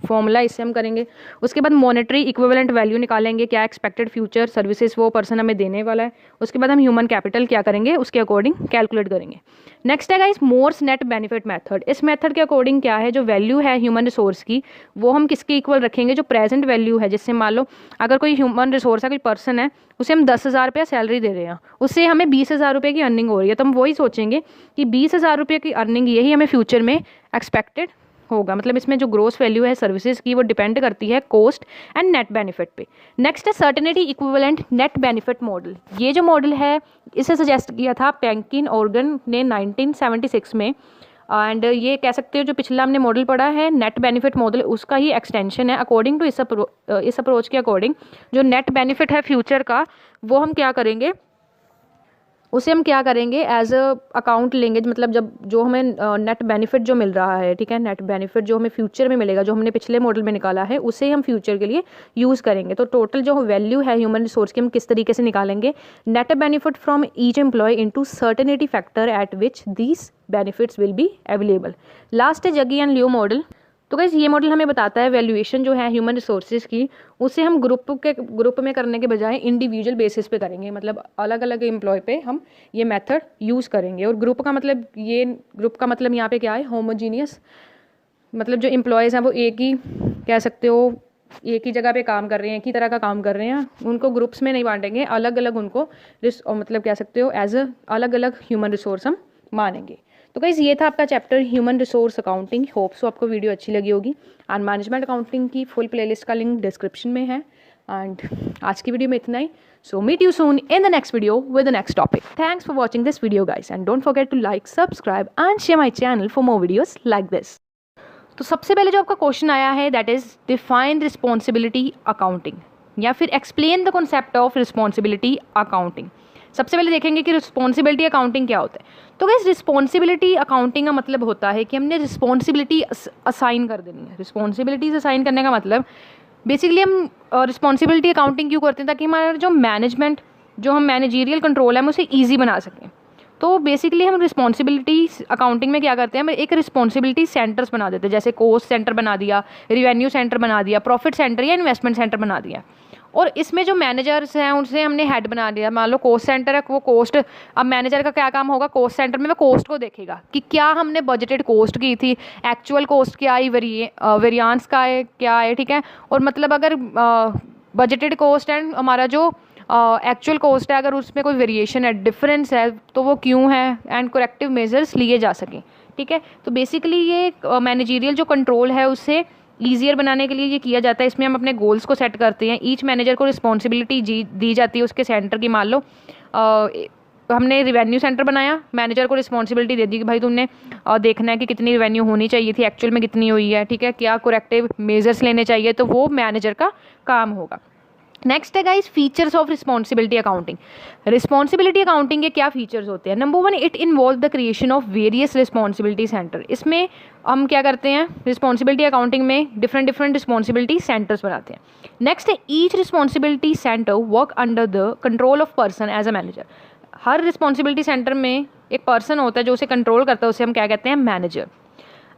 फॉर्मूला इससे हम करेंगे। उसके बाद मॉनेटरी इक्विवेलेंट वैल्यू निकालेंगे, क्या एक्सपेक्टेड फ्यूचर सर्विसेज वो पर्सन हमें देने वाला है। उसके बाद हम ह्यूमन कैपिटल क्या करेंगे उसके अकॉर्डिंग कैलकुलेट करेंगे। नेक्स्ट है guys Morse net benefit method. इस मेथड के अकॉर्डिंग क्या है, जो वैल्यू है ह्यूमन रिसोर्स की वो हम किसके इक्वल रखेंगे, जो प्रेजेंट वैल्यू है। जिससे मान लो अगर कोई ह्यूमन रिसोर्स है, कोई पर्सन है, उसे हम 10,000 रुपया सैलरी दे रहे हैं, उससे हमें 20,000 रुपये की अर्निंग हो रही है, तो हम वही सोचेंगे कि 20,000 रुपये की अर्निंग यही हमें फ्यूचर में एक्सपेक्टेड होगा। मतलब इसमें जो ग्रोस वैल्यू है सर्विसेज की वो डिपेंड करती है कॉस्ट एंड नेट बेनिफिट पे। नेक्स्ट है certainty equivalent net benefit model. ये जो मॉडल है इसे सजेस्ट किया था पेंकिन ऑर्गन ने 1976 में। एंड ये कह सकते हो जो पिछला हमने मॉडल पढ़ा है नेट बेनिफिट मॉडल, उसका ही एक्सटेंशन है। अकॉर्डिंग टू इस अप्रोच के अकॉर्डिंग जो नेट बेनिफिट है फ्यूचर का, वो हम क्या करेंगे, उसे हम क्या करेंगे एज अ अकाउंट लेंगे। मतलब जब जो हमें नेट बेनिफिट जो मिल रहा है, ठीक है, नेट बेनिफिट जो हमें फ्यूचर में मिलेगा, जो हमने पिछले मॉडल में निकाला है, उसे हम फ्यूचर के लिए यूज़ करेंगे। तो टोटल जो वैल्यू है ह्यूमन रिसोर्स की हम किस तरीके से निकालेंगे, net benefit from each employ into certainty factor eight which these benefits will be available. Last है जगी एंड लियो मॉडल। तो गाइस ये मॉडल हमें बताता है वैल्यूएशन जो है ह्यूमन रिसोर्सेज की, उसे हम ग्रुप में करने के बजाय इंडिविजुअल बेसिस पे करेंगे। मतलब अलग अलग एम्प्लॉय पे हम ये मेथड यूज़ करेंगे। और ग्रुप का मतलब यहाँ पे क्या है, होमोजीनियस। मतलब जो एम्प्लॉयज़ हैं वो एक ही कह सकते हो एक ही जगह पे काम कर रहे हैं, एक ही तरह का काम कर रहे हैं, उनको ग्रुप्स में नहीं बांटेंगे, अलग अलग उनको मतलब कह सकते हो एज अ अलग अलग ह्यूमन रिसोर्स हम मानेंगे। तो गाइस ये था आपका chapter human resource accounting. Hope so आपको वीडियो अच्छी लगी होगी। एंड मैनेजमेंट अकाउंटिंग की फुल प्लेलिस्ट का लिंक डिस्क्रिप्शन में है। एंड आज की वीडियो में इतना ही। So meet you soon in the next video with the next topic. Thanks for watching this video guys and don't forget to like, subscribe and share my channel for more videos like this. तो सबसे पहले जो आपका question आया है that is define responsibility accounting या फिर explain the concept of responsibility accounting. सबसे पहले देखेंगे कि रिस्पॉन्सिबिलिटी अकाउंटिंग क्या होता है। तो गाइस रिस्पॉन्सिबिलिटी अकाउंटिंग का मतलब होता है कि हमने रिस्पॉन्सिबिलिटी असाइन कर देनी है। रिस्पॉन्सिबिलिटीज असाइन करने का मतलब बेसिकली हम रिस्पॉन्सिबिलिटी अकाउंटिंग क्यों करते हैं, ताकि हमारा जो मैनेजमेंट जो हम मैनेजीरियल कंट्रोल है हम उसे ईजी बना सकें। तो बेसिकली हम रिस्पॉन्सिबिलिटी अकाउंटिंग में क्या करते हैं, हम एक रिस्पॉन्सिबिलिटी सेंटर्स बना देते हैं। जैसे कोस्ट सेंटर बना दिया, रिवेन्यू सेंटर बना दिया, प्रॉफिट सेंटर या इन्वेस्टमेंट सेंटर बना दिया। और इसमें जो मैनेजर्स हैं उनसे हमने हेड बना दिया। मान लो कोस्ट सेंटर है, वो कोस्ट, अब मैनेजर का क्या काम होगा, कोस्ट सेंटर में वो कोस्ट को देखेगा कि क्या हमने बजटेड कोस्ट की थी, एक्चुअल कोस्ट क्या आई, वेरियांस का है क्या है, ठीक है। और मतलब अगर बजटेड कोस्ट एंड हमारा जो एक्चुअल कोस्ट है, अगर उसमें कोई वेरिएशन है, डिफरेंस है, तो वो क्यों है एंड करेक्टिव मेजर्स लिए जा सकें, ठीक है। तो बेसिकली ये मैनेजीरियल जो कंट्रोल है उससे ईजियर बनाने के लिए ये किया जाता है। इसमें हम अपने गोल्स को सेट करते हैं। ईच मैनेजर को रिस्पॉन्सिबिलिटी दी जाती है उसके सेंटर की। मान लो हमने रिवेन्यू सेंटर बनाया, मैनेजर को रिस्पॉन्सिबिलिटी दे दी कि भाई तुमने देखना है कि कितनी रिवेन्यू होनी चाहिए थी, एक्चुअल में कितनी हुई है, ठीक है, क्या करेक्टिव मेजर्स लेने चाहिए, तो वो मैनेजर का काम होगा। नेक्स्ट है guys features of responsibility accounting. Responsibility accounting के क्या फीचर्स होते हैं। Number 1, it involve the creation of various responsibility centre. इसमें हम क्या करते हैं, रिस्पॉन्सिबिलिटी अकाउंटिंग में डिफरेंट रिस्पॉन्सिबिलिटी सेंटर्स बनाते हैं। नेक्स्ट है each responsibility centre work under the control of person as a manager. हर रिस्पॉन्सिबिलिटी सेंटर में एक पर्सन होता है जो उसे कंट्रोल करता है, उसे हम क्या कहते हैं, मैनेजर।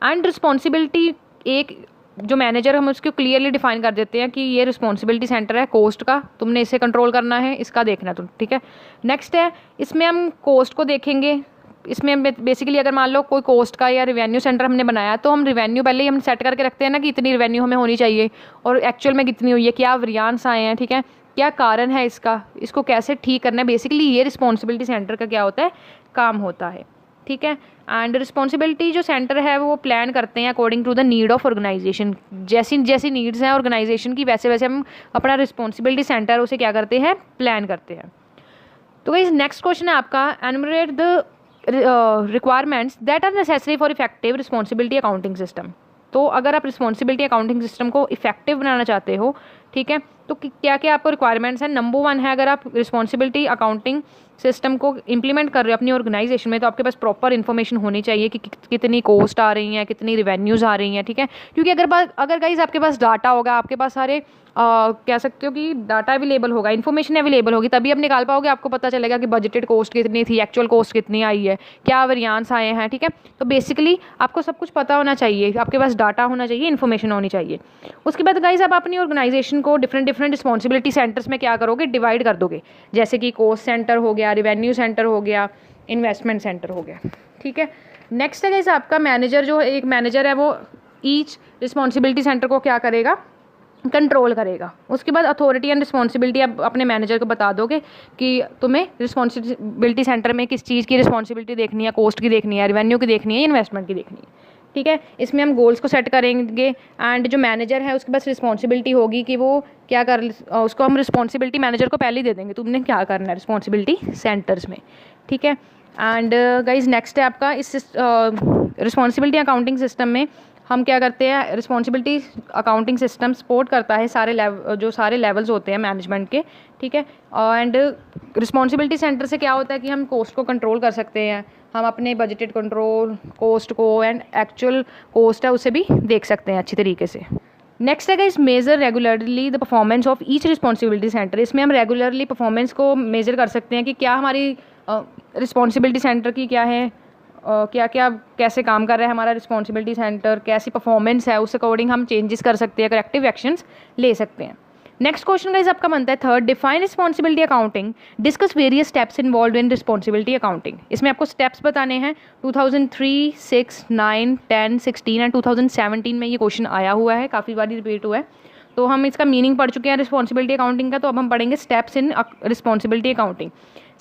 एंड रिस्पॉन्सिबिलिटी एक जो मैनेजर हम उसको क्लियरली डिफाइन कर देते हैं कि ये रिस्पॉन्सिबिलिटी सेंटर है कोस्ट का, तुमने इसे कंट्रोल करना है, इसका देखना है तुम, ठीक है। नेक्स्ट है इसमें हम कोस्ट को देखेंगे। इसमें बेसिकली अगर मान लो कोई कोस्ट का या रिवेन्यू सेंटर हमने बनाया, तो हम रिवेन्यू पहले ही हम सेट करके रखते हैं ना कि इतनी रिवेन्यू हमें होनी चाहिए और एक्चुअल में कितनी हुई है, क्या वेरिएंस आए हैं, ठीक है, क्या कारण है इसका, इसको कैसे ठीक करना है। बेसिकली ये रिस्पॉन्सिबिलिटी सेंटर का क्या होता है, काम होता है, ठीक है। एंड रिस्पॉन्सिबिलिटी जो सेंटर है वो प्लान करते हैं according to the need of organisation. जैसी नीड्स हैं ऑर्गेनाइजेशन की, वैसे वैसे हम अपना रिस्पॉन्सिबिलिटी सेंटर उसे क्या करते हैं, प्लान करते हैं। तो गाइस नेक्स्ट क्वेश्चन है आपका, enumerate the requirements that are necessary for effective responsibility accounting system. तो अगर आप रिस्पॉन्सिबिलिटी अकाउंटिंग सिस्टम को इफेक्टिव बनाना चाहते हो, ठीक है, तो क्या क्या आपको रिक्वायरमेंट्स हैं। नंबर 1 है, अगर आप रिस्पॉन्सिबिलिटी अकाउंटिंग सिस्टम को इंप्लीमेंट कर रहे हो अपनी ऑर्गेनाइजेशन में, तो आपके पास प्रॉपर इन्फॉर्मेशन होनी चाहिए कि कितनी कॉस्ट आ रही हैं, कितनी रिवेन्यूज़ आ रही हैं, ठीक है। क्योंकि अगर गाइज आपके पास डाटा होगा, आपके पास सारे कह सकते हो कि डाटा अवेलेबल होगा, इन्फॉर्मेशन अवेलेबल होगी, तभी आप निकाल पाओगे। आपको पता चलेगा कि बजटेड कॉस्ट कितनी थी, एक्चुअल कॉस्ट कितनी आई है, क्या वेरिएंस आए हैं, ठीक है। तो बेसिकली आपको सब कुछ पता होना चाहिए, आपके पास डाटा होना चाहिए, इन्फॉर्मेशन होनी चाहिए। उसके बाद गाइज आप अपनी ऑर्गेनाइजेशन को डिफरेंट रिस्पॉन्सिबिलिटी सेंटर्स में क्या करोगे, डिवाइड कर दोगे। जैसे कि कॉस्ट सेंटर हो गया, रिवेन्यू सेंटर हो गया, इन्वेस्टमेंट सेंटर हो गया, ठीक है। नेक्स्ट है गाइज आपका मैनेजर, जो एक मैनेजर है वो ईच रिस्पॉन्सिबिलिटी सेंटर को क्या करेगा, कंट्रोल करेगा। उसके बाद अथॉरिटी एंड रिस्पॉन्सिबिलिटी आप अपने मैनेजर को बता दोगे कि तुम्हें रिस्पॉन्सिबिलिटी सेंटर में किस चीज़ की रिस्पॉन्सिबिलिटी देखनी है, कॉस्ट की देखनी है, रेवेन्यू की देखनी है, इन्वेस्टमेंट की देखनी है, ठीक है। इसमें हम गोल्स को सेट करेंगे एंड जो मैनेजर है उसके पास रिस्पॉन्सिबिलिटी होगी कि वो क्या कर, उसको हम रिस्पॉन्सिबिलिटी मैनेजर को पहले ही दे देंगे, तुमने क्या करना है रिस्पॉन्सिबिलिटी सेंटर्स में, ठीक है। एंड गाइज नेक्स्ट है आपका इस रिस्पॉन्सिबिलिटी अकाउंटिंग सिस्टम में हम क्या करते हैं, रिस्पॉन्सिबिलिटी अकाउंटिंग सिस्टम सपोर्ट करता है सारे लेवल्स होते हैं मैनेजमेंट के, ठीक है। एंड रिस्पॉन्सिबिलिटी सेंटर से क्या होता है कि हम कॉस्ट को कंट्रोल कर सकते हैं, हम अपने बजटेड कंट्रोल कॉस्ट को एंड एक्चुअल कॉस्ट है उसे भी देख सकते हैं अच्छी तरीके से। नेक्स्ट है इस measure regularly the performance of each responsibility centre. इसमें हम रेगुलरली परफॉर्मेंस को मेजर कर सकते हैं कि क्या हमारी रिस्पॉन्सिबिलिटी सेंटर की क्या है, क्या क्या कैसे काम कर रहा है हमारा रिस्पॉन्सिबिलिटी सेंटर, कैसी परफॉर्मेंस है, उस अकॉर्डिंग हम चेंजेस कर सकते हैं, करेक्टिव एक्शंस ले सकते हैं। नेक्स्ट क्वेश्चन गाइस आपका बनता है third, define responsibility accounting, discuss various steps involve in responsibility accounting. इसमें आपको स्टेप्स बताने हैं। 2003, 6, 9, 10, 16 एंड 2017 में ये क्वेश्चन आया हुआ है, काफ़ी बार रिपीट हुआ है। तो हम इसका मीनिंग पढ़ चुके हैं रिस्पॉन्सिबिलिटी अकाउंटिंग का, तो अब हम पढ़ेंगे स्टेप्स इन रिस्पॉन्सिबिलिटी अकाउंटिंग।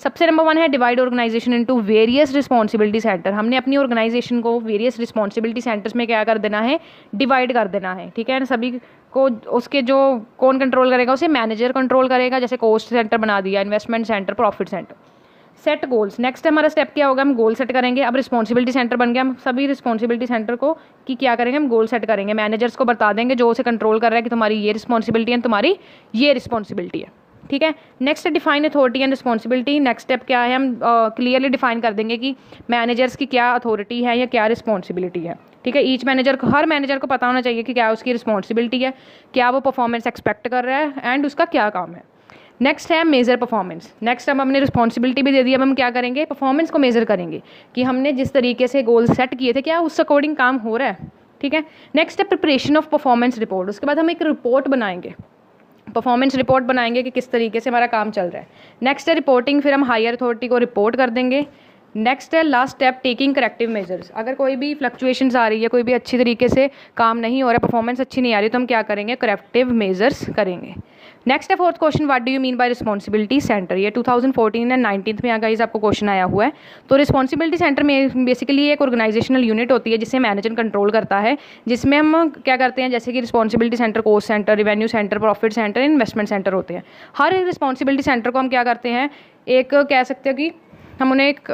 सबसे नंबर 1 है divide organisation into various responsibility centre. हमने अपनी ऑर्गेनाइजेशन को वेरियस रिस्पॉन्सिबिलिटी सेंटर्स में क्या कर देना है, डिवाइड कर देना है, ठीक है। सभी को उसके जो कौन कंट्रोल करेगा, उसे मैनेजर कंट्रोल करेगा, जैसे कॉस्ट सेंटर बना दिया, investment centre, profit centre. Set goals, next हमारा स्टेप क्या होगा, हम गोल सेट करेंगे। अब रिस्पॉन्सिबिलिटी सेंटर बन गया, हम सभी रिस्पॉन्सिबिलिटी सेंटर को कि क्या करेंगे, हम गोल सेट करेंगे, मैनेजर्स को बता देंगे जो उसे कंट्रोल कर रहा है कि तुम्हारी ये रिस्पॉन्सिबिलिटी है, तुम्हारी ये रिस्पॉन्सिबिलिटी है, ठीक है। Next define authority and responsibility. Next step क्या है, हम क्लियरली डिफाइन कर देंगे कि मैनेजर्स की क्या अथॉरिटी है या क्या रिस्पॉन्सिबिलिटी है, ठीक है। ईच मैनेजर को, हर मैनेजर को पता होना चाहिए कि क्या उसकी रिस्पॉन्सिबिलिटी है, क्या वो परफॉर्मेंस एक्सपेक्ट कर रहा है एंड उसका क्या काम है। नेक्स्ट है मेजर परफॉर्मेंस। नेक्स्ट हम हमने रिस्पॉन्सिबिलिटी भी दे दी, अब हम क्या करेंगे, परफॉर्मेंस को मेजर करेंगे कि हमने जिस तरीके से गोल सेट किए थे क्या उस अकॉर्डिंग काम हो रहा है, ठीक है। नेक्स्ट है प्रिपरेशन ऑफ परफॉर्मेंस रिपोर्ट। उसके बाद हम एक रिपोर्ट बनाएंगे, परफॉर्मेंस रिपोर्ट बनाएंगे कि किस तरीके से हमारा काम चल रहा है। नेक्स्ट है रिपोर्टिंग, फिर हम हायर अथॉरिटी को रिपोर्ट कर देंगे। नेक्स्ट है last step taking corrective measures. अगर कोई भी फ्लक्चुएशंस आ रही है, कोई भी अच्छी तरीके से काम नहीं हो रहा है, परफॉर्मेंस अच्छी नहीं आ रही, तो हम क्या करेंगे, करेक्टिव मेजर्स करेंगे। नेक्स्ट है fourth question, what do you mean by responsibility centre. ये 2014 एंड 19 में गाइस आपको क्वेश्चन आया हुआ है। तो रिस्पॉन्सिबिलिटी सेंटर में बेसिकली एक ऑर्गेनाइजेशनल यूनिट होती है जिसे मैनेजर कंट्रोल करता है, जिसमें हम क्या करते हैं, जैसे कि responsibility centre, cost centre, revenue centre, profit centre, investment centre होते हैं। हर रिस्पॉन्सिबिलिटी सेंटर को हम क्या करते हैं, एक कह सकते हो कि हम उन्हें एक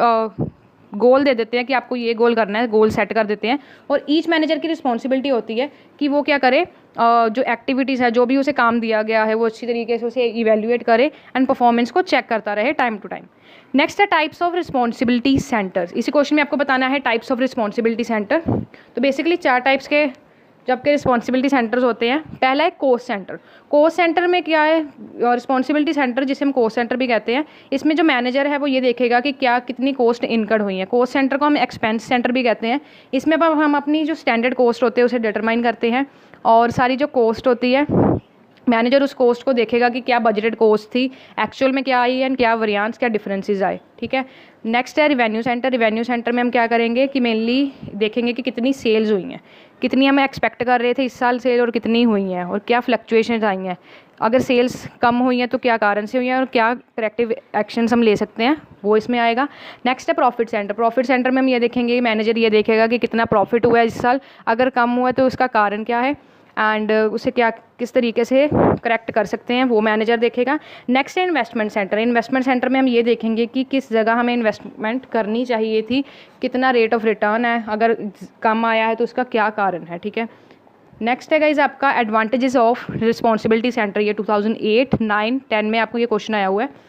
गोल दे देते हैं कि आपको ये गोल करना है, गोल सेट कर देते हैं। और ईच मैनेजर की रिस्पॉन्सिबिलिटी होती है कि वो क्या करे, जो एक्टिविटीज़ है, जो भी उसे काम दिया गया है, वो अच्छी तरीके से उसे इवेल्युएट करे एंड परफॉर्मेंस को चेक करता रहे टाइम टू टाइम। नेक्स्ट है टाइप्स ऑफ रिस्पॉन्सिबिलिटी सेंटर्स। इसी क्वेश्चन में आपको बताना है टाइप्स ऑफ रिस्पॉन्सिबिलिटी सेंटर। तो बेसिकली 4 टाइप्स के जबकि रिस्पॉन्सिबिलिटी सेंटर्स होते हैं। पहला है कॉस्ट सेंटर। कॉस्ट सेंटर में क्या है, रिस्पॉन्सिबिलिटी सेंटर जिसे हम कॉस्ट सेंटर भी कहते हैं, इसमें जो मैनेजर है वो ये देखेगा कि क्या कितनी कॉस्ट इनकर्ड हुई है। कॉस्ट सेंटर को हम एक्सपेंस सेंटर भी कहते हैं। इसमें अब हम अपनी जो स्टैंडर्ड कॉस्ट होते हैं उसे डिटरमाइन करते हैं, और सारी जो कॉस्ट होती है मैनेजर उस कॉस्ट को देखेगा कि क्या बजटेड कॉस्ट थी, एक्चुअल में क्या आई एंड क्या वेरिएंस, क्या डिफरेंसेस आए, ठीक है। नेक्स्ट है रिवेन्यू सेंटर। रिवेन्यू सेंटर में हम क्या करेंगे कि मेनली देखेंगे कि कितनी सेल्स हुई हैं, कितनी हम एक्सपेक्ट कर रहे थे इस साल सेल और कितनी हुई हैं, और क्या फ्लक्चुएशंस आई हैं। अगर सेल्स कम हुई हैं तो क्या कारण से हुई हैं और क्या करेक्टिव एक्शंस हम ले सकते हैं, वो इसमें आएगा। नेक्स्ट है प्रॉफिट सेंटर। प्रॉफिट सेंटर में हम ये देखेंगे, मैनेजर ये देखेगा कि कितना प्रॉफिट हुआ है इस साल, अगर कम हुआ है तो उसका कारण क्या है एंड उसे क्या किस तरीके से करेक्ट कर सकते हैं, वो मैनेजर देखेगा। नेक्स्ट है इन्वेस्टमेंट सेंटर। इन्वेस्टमेंट सेंटर में हम ये देखेंगे कि किस जगह हमें इन्वेस्टमेंट करनी चाहिए थी, कितना रेट ऑफ रिटर्न है, अगर कम आया है तो उसका क्या कारण है, ठीक है। नेक्स्ट है गाइज आपका एडवांटेजेस ऑफ रिस्पॉन्सिबिलिटी सेंटर। ये 2008, 9, 10 में आपको ये क्वेश्चन आया हुआ है।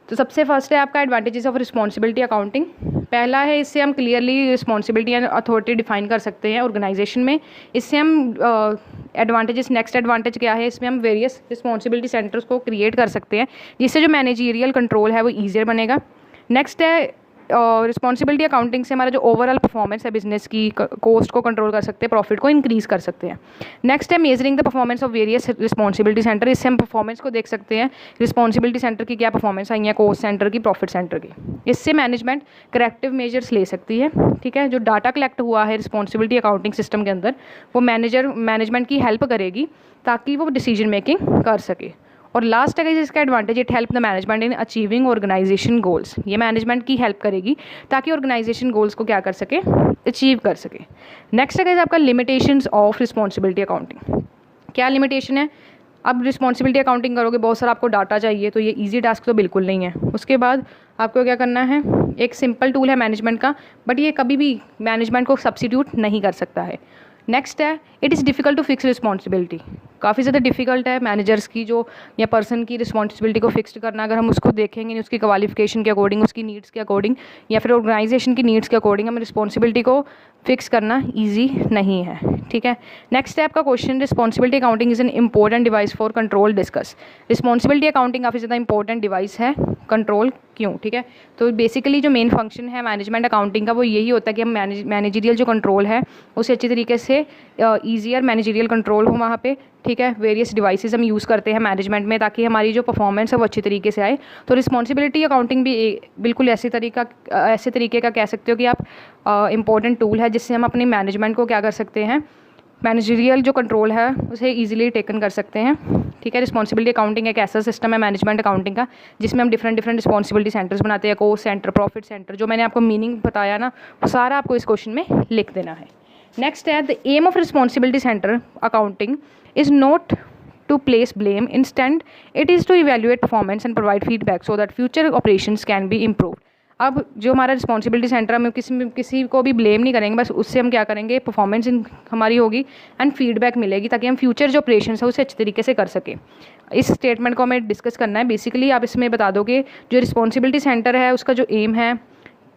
तो सबसे फर्स्ट है आपका एडवांटेजेस ऑफ रिस्पॉन्सिबिलिटी अकाउंटिंग। पहला है, इससे हम clearly responsibility and authority define कर सकते हैं ऑर्गेनाइजेशन में। इससे हम एडवांटेजेस, नेक्स्ट एडवांटेज क्या है, इसमें हम वेरियस रिस्पॉन्सिबिलिटी सेंटर्स को क्रिएट कर सकते हैं, जिससे जो मैनेजरियल कंट्रोल है वो ईजियर बनेगा। नेक्स्ट है रिस्पॉन्सिबिलिटी अकाउंटिंग से हमारा जो ओवरऑल परफॉर्मेंस है बिजनेस की, कॉस्ट को कंट्रोल कर सकते हैं, प्रॉफिट को इंक्रीज कर सकते हैं। नेक्स्ट है measuring the performance of various responsibility centre. इससे हम परफॉर्मेंस को देख सकते हैं, रिस्पॉन्सिबिलिटी सेंटर की क्या परफॉर्मेंस आई है, कॉस्ट सेंटर की, प्रॉफिट सेंटर की। इससे मैनेजमेंट करेक्टिव मेजर्स ले सकती है, ठीक है। जो डाटा कलेक्ट हुआ है रिस्पॉन्सिबिलिटी अकाउंटिंग सिस्टम के अंदर, वो मैनेजमेंट की हेल्प करेगी ताकि वो डिसीजन मेकिंग कर सके। और लास्ट है इसका advantage, it help the management in achieving organisation goals. ये मैनेजमेंट की हेल्प करेगी ताकि ऑर्गेनाइजेशन गोल्स को क्या कर सके, अचीव कर सके। नेक्स्ट है आपका लिमिटेशंस ऑफ रिस्पॉन्सिबिलिटी अकाउंटिंग। क्या लिमिटेशन है, अब रिस्पॉन्सिबिलिटी अकाउंटिंग करोगे, बहुत सारा आपको डाटा चाहिए, तो ये इजी टास्क तो बिल्कुल नहीं है। उसके बाद आपको क्या करना है, एक सिंपल टूल है मैनेजमेंट का, बट ये कभी भी मैनेजमेंट को सब्सिट्यूट नहीं कर सकता है। नेक्स्ट है, it is difficult to fix responsibility. काफ़ी ज़्यादा डिफ़िकल्ट है मैनेजर्स की जो या पर्सन की रिस्पॉन्सिबिलिटी को फिक्स करना। अगर हम उसको देखेंगे नहीं उसकी क्वालिफिकेशन के अकॉर्डिंग, उसकी नीड्स के अकॉर्डिंग या फिर ऑर्गेनाइजेशन की नीड्स के अकॉर्डिंग हमें रिस्पॉन्सिबिलिटी को फिक्स करना ईजी नहीं है, ठीक है। नेक्स्ट है आपका question, responsibility accounting is an important device for control discuss. Responsibility accounting काफ़ी ज़्यादा इंपॉर्टेंट डिवाइस है, कंट्रोल क्यों, ठीक है। तो बेसिकली जो मेन फंक्शन है मैनेजमेंट अकाउंटिंग का वो यही होता है कि हम मैनेजरियल जो कंट्रोल है उसे अच्छी तरीके से ईजियर मैनेजरियल कंट्रोल हो वहाँ पे, ठीक है। वेरियस डिवाइसेस हम यूज़ करते हैं मैनेजमेंट में ताकि हमारी जो परफॉर्मेंस है वो अच्छी तरीके से आए। तो रिस्पॉन्सिबिलिटी अकाउंटिंग भी बिल्कुल ऐसे तरीके का कह सकते हो कि आप इम्पोर्टेंट टूल है जिससे हम अपनी मैनेजमेंट को क्या कर सकते हैं, मैनेजरियल जो कंट्रोल है उसे ईजिली टेकन कर सकते हैं, ठीक है। रिस्पॉन्सिबिलिटी अकाउंटिंग एक ऐसा सिस्टम है मैनेजमेंट अकाउंटिंग का जिसमें हम डिफरेंट रिस्पॉन्सिबिलिटी सेंटर्स बनाते हैं, कॉस्ट सेंटर, प्रॉफिट सेंटर, जो मैंने आपको मीनिंग बताया ना वो सारा आपको इस क्वेश्चन में लिख देना है। नेक्स्ट है, the aim of responsibility centre accounting is not to place blame, instead it is to evaluate performance and provide feedback so that future operations can be improved। अब जो हमारा रिस्पॉन्सिबिलिटी सेंटर हम किसी को भी ब्लेम नहीं करेंगे, बस उससे हम क्या करेंगे, परफॉर्मेंस हमारी होगी एंड फीडबैक मिलेगी ताकि हम फ्यूचर जो ऑपरेशन है उसे अच्छे तरीके से कर सकें। इस स्टेटमेंट को हमें डिस्कस करना है। बेसिकली आप इसमें बता दोगे जो रिस्पॉन्सिबिलिटी सेंटर है उसका जो एम है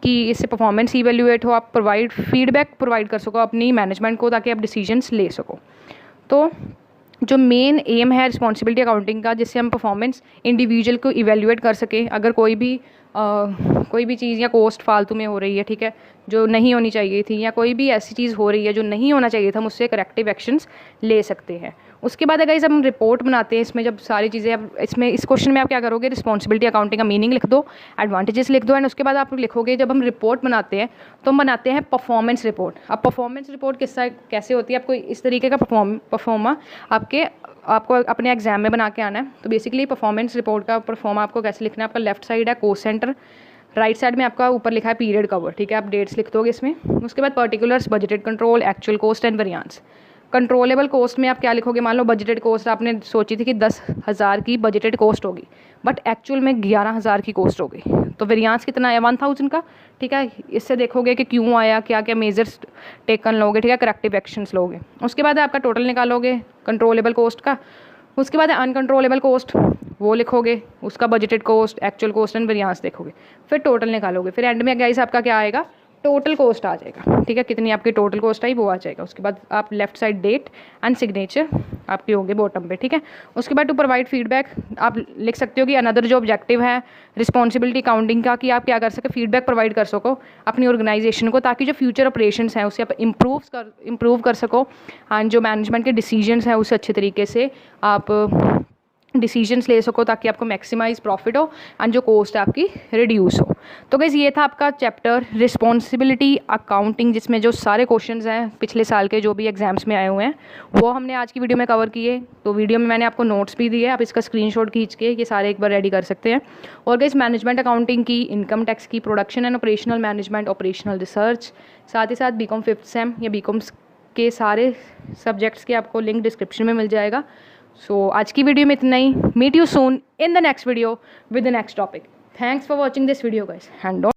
कि इससे परफॉर्मेंस इवेल्यूएट हो, आप फीडबैक प्रोवाइड कर सको अपनी मैनेजमेंट को ताकि आप डिसीजंस ले सको। तो जो मेन एम है रिस्पॉन्सिबिलिटी अकाउंटिंग का जिससे हम परफॉर्मेंस इंडिविजुअल को इवेल्यूएट कर सकें, अगर कोई भी चीज़ या कॉस्ट फालतू में हो रही है, ठीक है, जो नहीं होनी चाहिए थी, या कोई भी ऐसी चीज़ हो रही है जो नहीं होना चाहिए था, हम उससे करेक्टिव एक्शंस ले सकते हैं। उसके बाद अगर हम रिपोर्ट बनाते हैं इसमें जब सारी चीज़ें अब इसमें इस क्वेश्चन में आप क्या करोगे, रिस्पॉन्सिबिलिटी अकाउंटिंग का मीनिंग लिख दो, एडवांटेजेस लिख दो, एंड उसके बाद आप लिखोगे जब हम रिपोर्ट बनाते हैं तो हम बनाते हैं परफॉर्मेंस रिपोर्ट। अब परफॉर्मेंस रिपोर्ट कैसे होती है, आपको इस तरीके का परफॉर्मा आपको अपने एग्जाम में बना के आना है। तो बेसिकली परफॉर्मेंस रिपोर्ट का परफॉर्मा आपको कैसे लिखना है, आपका लेफ्ट साइड है कॉस्ट सेंटर, राइट साइड में आपका ऊपर लिखा है पीरियड कवर, ठीक है, आप डेट्स लिख दोगे इसमें। उसके बाद particulars, budgeted control, actual cost and variance. Controllable cost में आप क्या लिखोगे, मान लो बजटेड कॉस्ट आपने सोची थी कि 10,000 की बजटेड कॉस्ट होगी बट एक्चुअल में 11,000 की कॉस्ट हो गई, तो वेरिएंस कितना आया, 1,000 का, ठीक है। इससे देखोगे कि क्यों आया, क्या क्या मेजर्स टेकन लोगे, ठीक है, करेक्टिव एक्शंस लोगे। उसके बाद आपका टोटल निकालोगे कंट्रोलेबल कॉस्ट का। उसके बाद अनकंट्रोलेबल कॉस्ट वो लिखोगे, उसका budgeted cost, actual cost and variance देखोगे, फिर टोटल निकालोगे, फिर एंड में गाइस आपका क्या आएगा, टोटल कॉस्ट आ जाएगा, ठीक है, कितनी आपकी टोटल कॉस्ट आई वो आ जाएगा। उसके बाद आप left side date and signature आपके होंगे बॉटम पे, ठीक है। उसके बाद टू प्रोवाइड फीडबैक आप लिख सकते हो कि अनदर जो ऑब्जेक्टिव है रिस्पॉन्सिबिलिटी अकाउंटिंग का कि आप क्या कर सके, फीडबैक प्रोवाइड कर सको अपनी ऑर्गेनाइजेशन को ताकि जो फ्यूचर ऑपरेशंस हैं उसे आप इम्प्रूव कर सको, एंड जो मैनेजमेंट के डिसीजंस हैं उसे अच्छे तरीके से आप डिसीजंस ले सको ताकि आपको मैक्सिमाइज प्रॉफिट हो एंड जो कॉस्ट है आपकी रिड्यूस हो। तो गाइस ये था आपका चैप्टर रिस्पॉन्सिबिलिटी अकाउंटिंग जिसमें जो सारे क्वेश्चंस हैं पिछले साल के जो भी एग्जाम्स में आए हुए हैं वो हमने आज की वीडियो में कवर किए। तो वीडियो में मैंने आपको नोट्स भी दिए, आप इसका स्क्रीनशॉट खींच के ये सारे एक बार रेडी कर सकते हैं। और गाइस मैनेजमेंट अकाउंटिंग की, इनकम टैक्स की, production and operational management, operational research, साथ ही साथ बीकॉम 5th सेम या बीकॉम के सारे सब्जेक्ट्स के आपको लिंक डिस्क्रिप्शन में मिल जाएगा। सो आज की वीडियो में इतना ही। Meet you soon in the next video with the next topic. Thanks for watching this video guys and